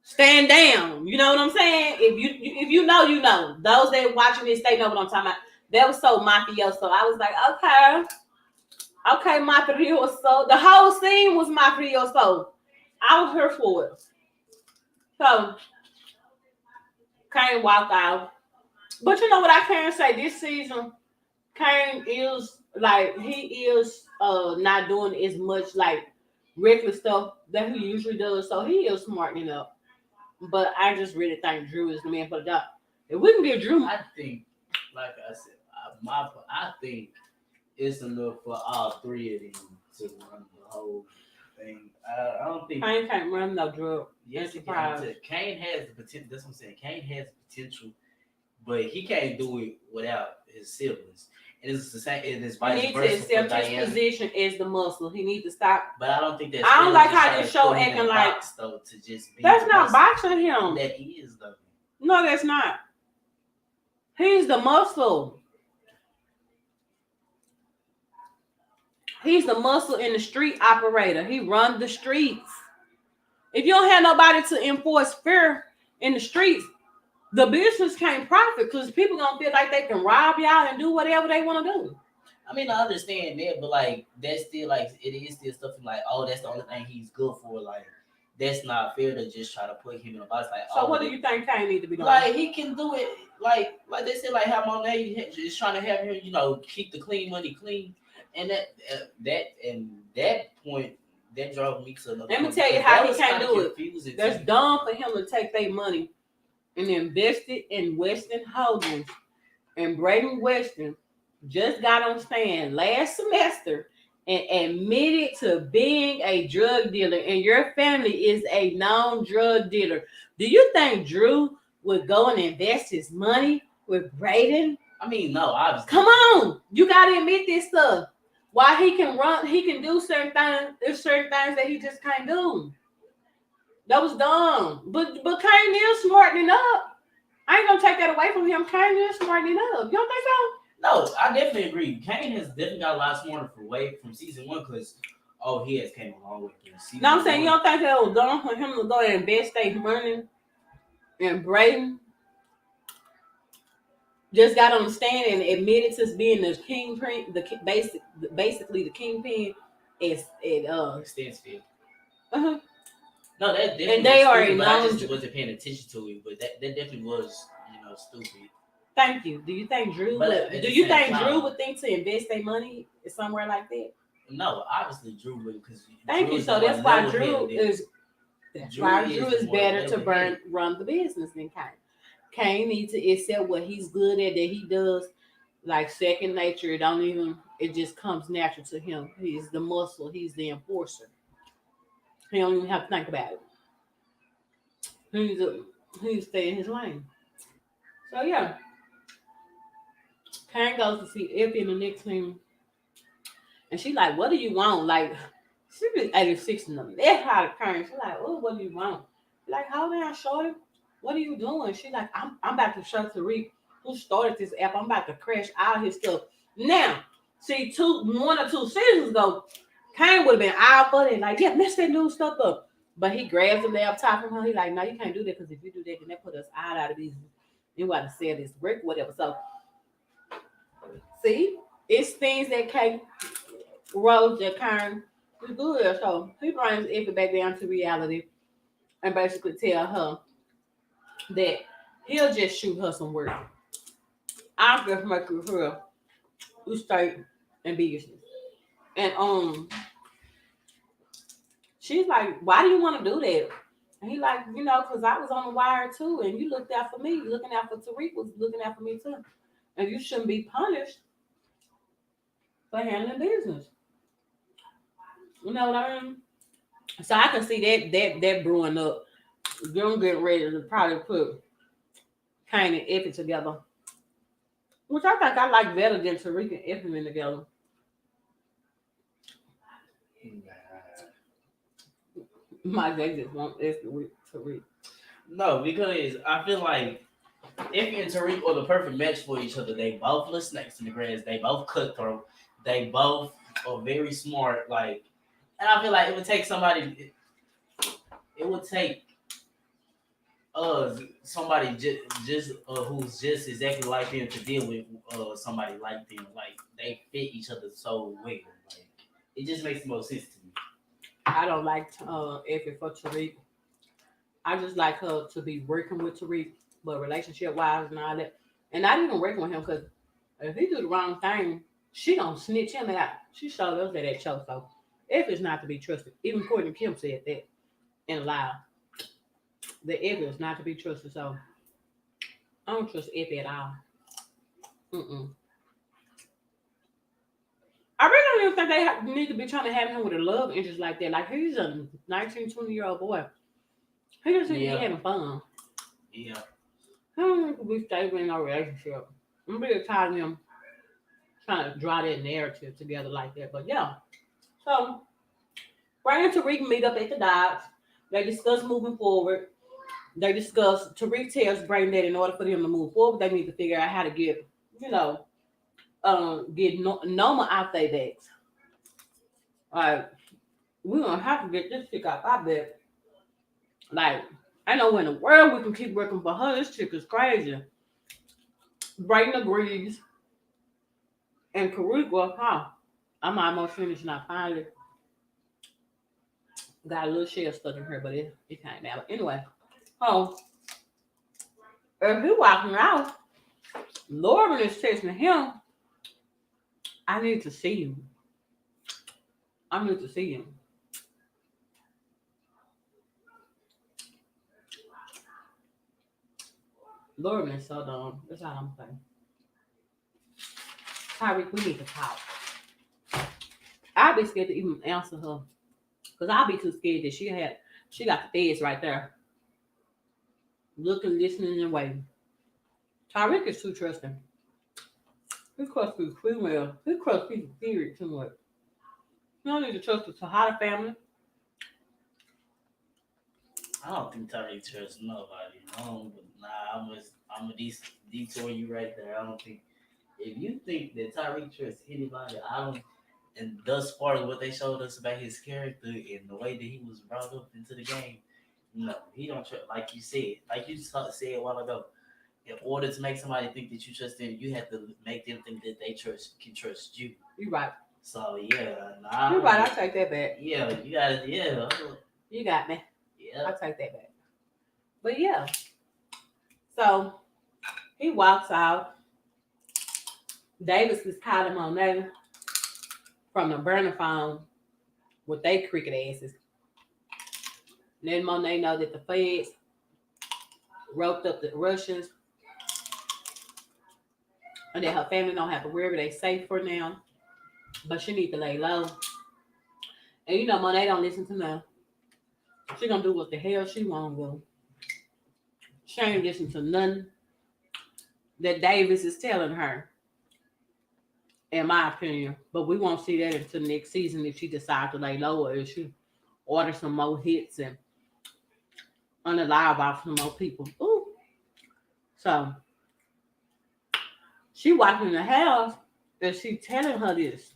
Stand down. You know what I'm saying? If you know, you know. Those that watching this, they know what I'm talking about. That was so mafioso. I was like, okay, mafioso. The whole scene was mafioso. I was here for it. So Kane walked out. But you know what I can say? This season, Kane is like, he is not doing as much like reckless stuff that he usually does. So he is smartening up. But I just really think Drew is the man for the job. It wouldn't be a Drew. I think, like I said, I think it's enough for all three of them to run the whole thing. I don't think Kane can't run no drug. Yes, he can. Kane has the potential. That's what I'm saying. Kane has the potential, but he can't do it without his siblings. And it's the same. And it's vice versa. He needs to accept his position as the muscle. He needs to stop. But I don't think that's. I don't like how this show acting like. Though, to just be that's not boxing him. That is though. No, that's not. He's the muscle. He's the muscle in the street operator. He runs the streets. If you don't have nobody to enforce fear in the streets, the business can't profit because people gonna feel like they can rob y'all and do whatever they want to do. I mean, I understand that, but like that's still like it is still stuff like, oh, that's the only thing he's good for. Like that's not fair to just try to put him in a box. Like, so what do you think Kane need to be doing? Like he can do it. Like they said, like how Monet is trying to have him, keep the clean money clean, and that point. That drove me to another. Let me tell you how he can't do it. That's dumb for him to take their money and invest it in Western Holdings. And Braden Weston just got on stand last semester and admitted to being a drug dealer, and your family is a known drug dealer, do you think Drew would go and invest his money with Braden? I mean, no, obviously. Come on, you gotta admit this stuff. Why he can do certain things. There's certain things that he just can't do. That was dumb. But Kane is smartening up. I ain't gonna take that away from him. Kane is smartening up. You don't think so? No, I definitely agree. Kane has definitely got a lot smarter from season one because he has came a long way from season. No, I'm saying you don't think that was dumb for him to go and invest their money in Braden? Just got on the stand and admitted to being the kingpin, basically the kingpin is Stansfield. Uh-huh. No, that definitely. And they are stupid, but I just wasn't paying attention to it. But that definitely was, stupid. Thank you. Do you think Drew would think to invest their money somewhere like that? No, obviously Drew wouldn't, because thank you. So that's why Drew is better to run the business than Kane. Kane needs to accept what he's good at, that he does like second nature. It just comes natural to him. He's the muscle, he's the enforcer. He don't even have to think about it. He's stay in his lane. So yeah. Kane goes to see Effie in the next team. And she like, what do you want? Like, she be 86 in them. That's how the Kane. She like, oh, what do you want? Like, hold down, shorty. What are you doing? She like, I'm about to show Tariq who started this app. I'm about to crash all his stuff. Now, see, 1 or 2 seasons ago, Kane would have been all for it. Like, yeah, mess that new stuff up. But he grabs the laptop from her. He like, no, you can't do that, because if you do that, then that put us all out of business. You got to sell this brick, whatever. So, see, it's things that Kane Rose that Kane is good. So he brings Effie back down to reality and basically tell her that he'll just shoot her some work. I'll just make her who stay in business. And she's like, why do you want to do that? And he like, because I was on the wire too, and you looked out for me. Looking out for Tariq was looking out for me too. And you shouldn't be punished for handling business. You know what I mean? So I can see that brewing up. Them getting ready to probably put Kane and Effie together. Which I think I like better than Tariq and Effie together. My they just want Effie with Tariq. No, because I feel like Effie and Tariq are the perfect match for each other. They both little snakes in the grass. They both cutthroat. They both are very smart. Like, and I feel like it would take somebody. It would take somebody just who's just exactly like them to deal with somebody like them. Like, they fit each other so well. Like, it just makes the most sense to me. I don't like Effie for Tariq. I just like her to be working with Tariq, but relationship wise and all that. And not even working with him, because if he do the wrong thing, she gonna snitch him out. She showed us that show. So Effie's not to be trusted. Even Courtney Kim said that in live. The Effie is not to be trusted. So I don't trust Effie at all. I really don't even think they need to be trying to have him with a love interest like that. Like, he's a 19, 20-year-old boy. He just need to be having fun. Yeah. I don't think we stay in our relationship. I'm really tired of him trying to draw that narrative together like that. But yeah. So, Brian and Tariq meet up at the docks. They discuss moving forward. Tariq tells Brayden that in order for them to move forward, they need to figure out how to get Noma out their backs. Like, we're going to have to get this chick out our back. Like, I know in the world we can keep working for her. This chick is crazy. Brayden agrees. And Tariq goes, I'm almost finished now, finally. Got a little shell stuck in her, but it came out. Anyway, if he walking out, Lauren is texting him, I need to see you. I need to see you. Lauren is so dumb. That's all I'm saying. Tariq, we need to talk. I'd be scared to even answer her. Because I'll be too scared that she got the feds right there. Looking, listening, and waiting. Tariq is too trusting. He trusts these females. He trusts these theory too much. You don't need to trust the Tejada family. I don't think Tariq trusts nobody. I'm gonna detour you right there. I don't think if you think that Tariq trusts anybody, I don't. And thus far, what they showed us about his character and the way that he was brought up into the game, no, he don't trust. Like you said, said a while ago, in order to make somebody think that you trust them, you have to make them think that they can trust you. You right. So yeah, You right. I take that back. Yeah, you got it. Yeah, you got me. Yeah, I take that back. But yeah, so he walks out. Davis is calling Monet from the burner phone with they cricket asses. Then Monet know that the feds roped up the Russians and that her family don't have to worry, they safe for now. But she need to lay low. And you know Monet don't listen to them. She gonna do what the hell she wanna do. She ain't listen to nothing that Davis is telling her, in my opinion. But we won't see that until next season if she decides to lay low or if she order some more hits and unalive off some more people. Ooh. So she walking in the house and she telling her this.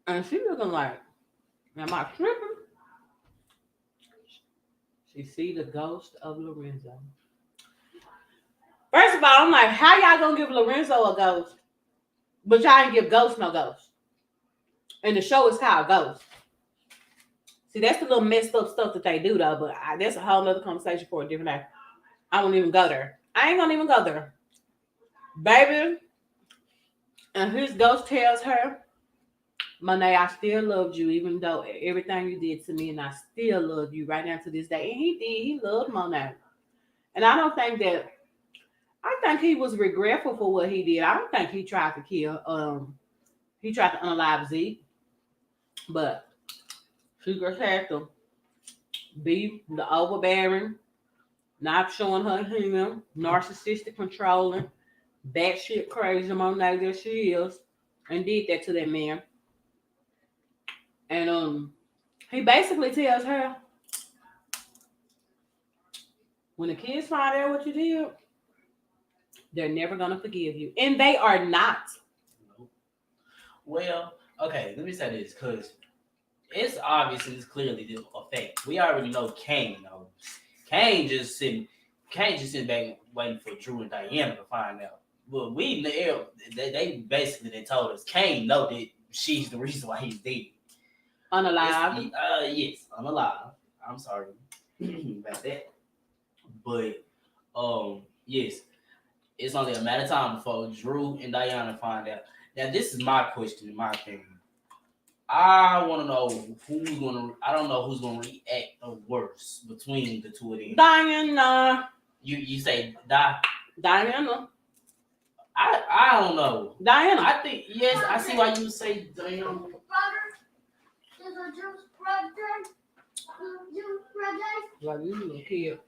And she looking like, am I tripping? She see the ghost of Lorenzo. First of all, I'm like, how y'all gonna give Lorenzo a ghost? But y'all ain't give Ghost no ghost. And the show is called Ghost. See, that's the little messed up stuff that they do, though. But that's a whole nother conversation for a different day. I won't even go there. I ain't gonna even go there. Baby. And his ghost tells her, Monet, I still loved you, even though everything you did to me, and I still love you right now to this day. And he did. He loved Monet. And I think he was regretful for what he did. I don't think he tried to kill. He tried to unalive Zeke. But she just had to be the overbearing, not showing her him, narcissistic, controlling, batshit crazy Monet that she is, and did that to that man. And he basically tells her, when the kids find out what you did, they're never gonna forgive you, and they are not. Well, okay, let me say this, because it's obvious and it's clearly a fact. We already know Kane knows. Kane just sitting back waiting for Drew and Diana to find out. But they basically told us Kane know that she's the reason why he's dead. Unalive. Yes, unalive. I'm sorry about that. But yes, it's only a matter of time before Drew and Diana find out. Now, this is my question, in my opinion. I want to know I don't know who's gonna react the worst between the two of them. Diana. You say Diana. I don't know. Diana. I think yes. I see why you say Diana. Like you little kid.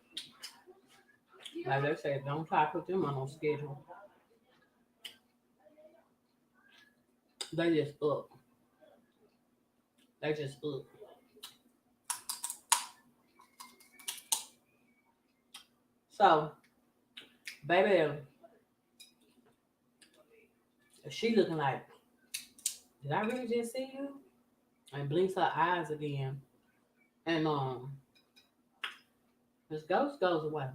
Like they said, don't try to put them on no schedule. They just up. They just up. So, baby, she looking like, did I really just see you? And blinks her eyes again. And this ghost goes away.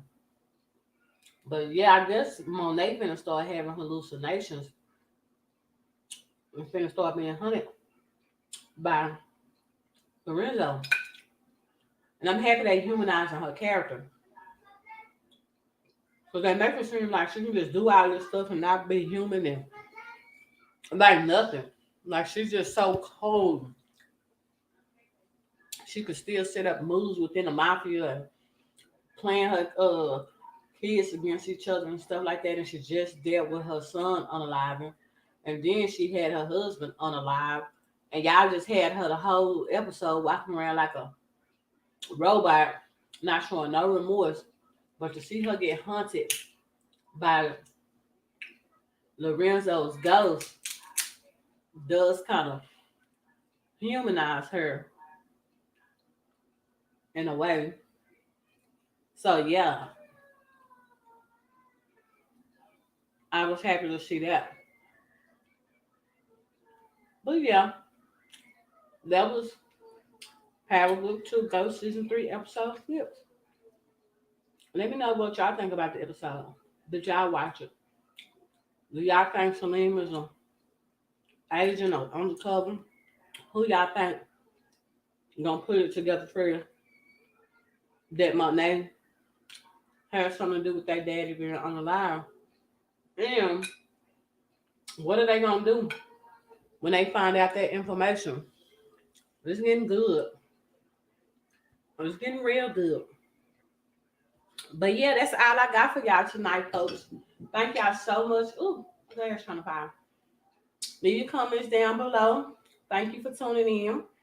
But yeah, I guess Monet finna start having hallucinations. And finna start being hunted by Lorenzo. And I'm happy they humanizing her character. Because they make it seem like she can just do all this stuff and not be human and like nothing. Like she's just so cold. She could still set up moves within the mafia and playing her kids against each other and stuff like that. And she just dealt with her son unaliving. And then she had her husband unalive. and y'all just had her the whole episode walking around like a robot, not showing no remorse. But to see her get haunted by Lorenzo's ghost does kind of humanize her in a way. So yeah, I was happy to see that. But yeah, that was Powerbook 2 Ghost Season 3 episode 6. Let me know what y'all think about the episode. Did y'all watch it? Do y'all think Salim is an agent or undercover? Who y'all think gonna put it together for you that Monet has something to do with their daddy being unalive? And what are they gonna do when they find out that information? It's getting good. It's getting real good. But yeah, that's all I got for y'all tonight, folks. Thank y'all so much. Ooh, there's trying to find. Leave your comments down below. Thank you for tuning in.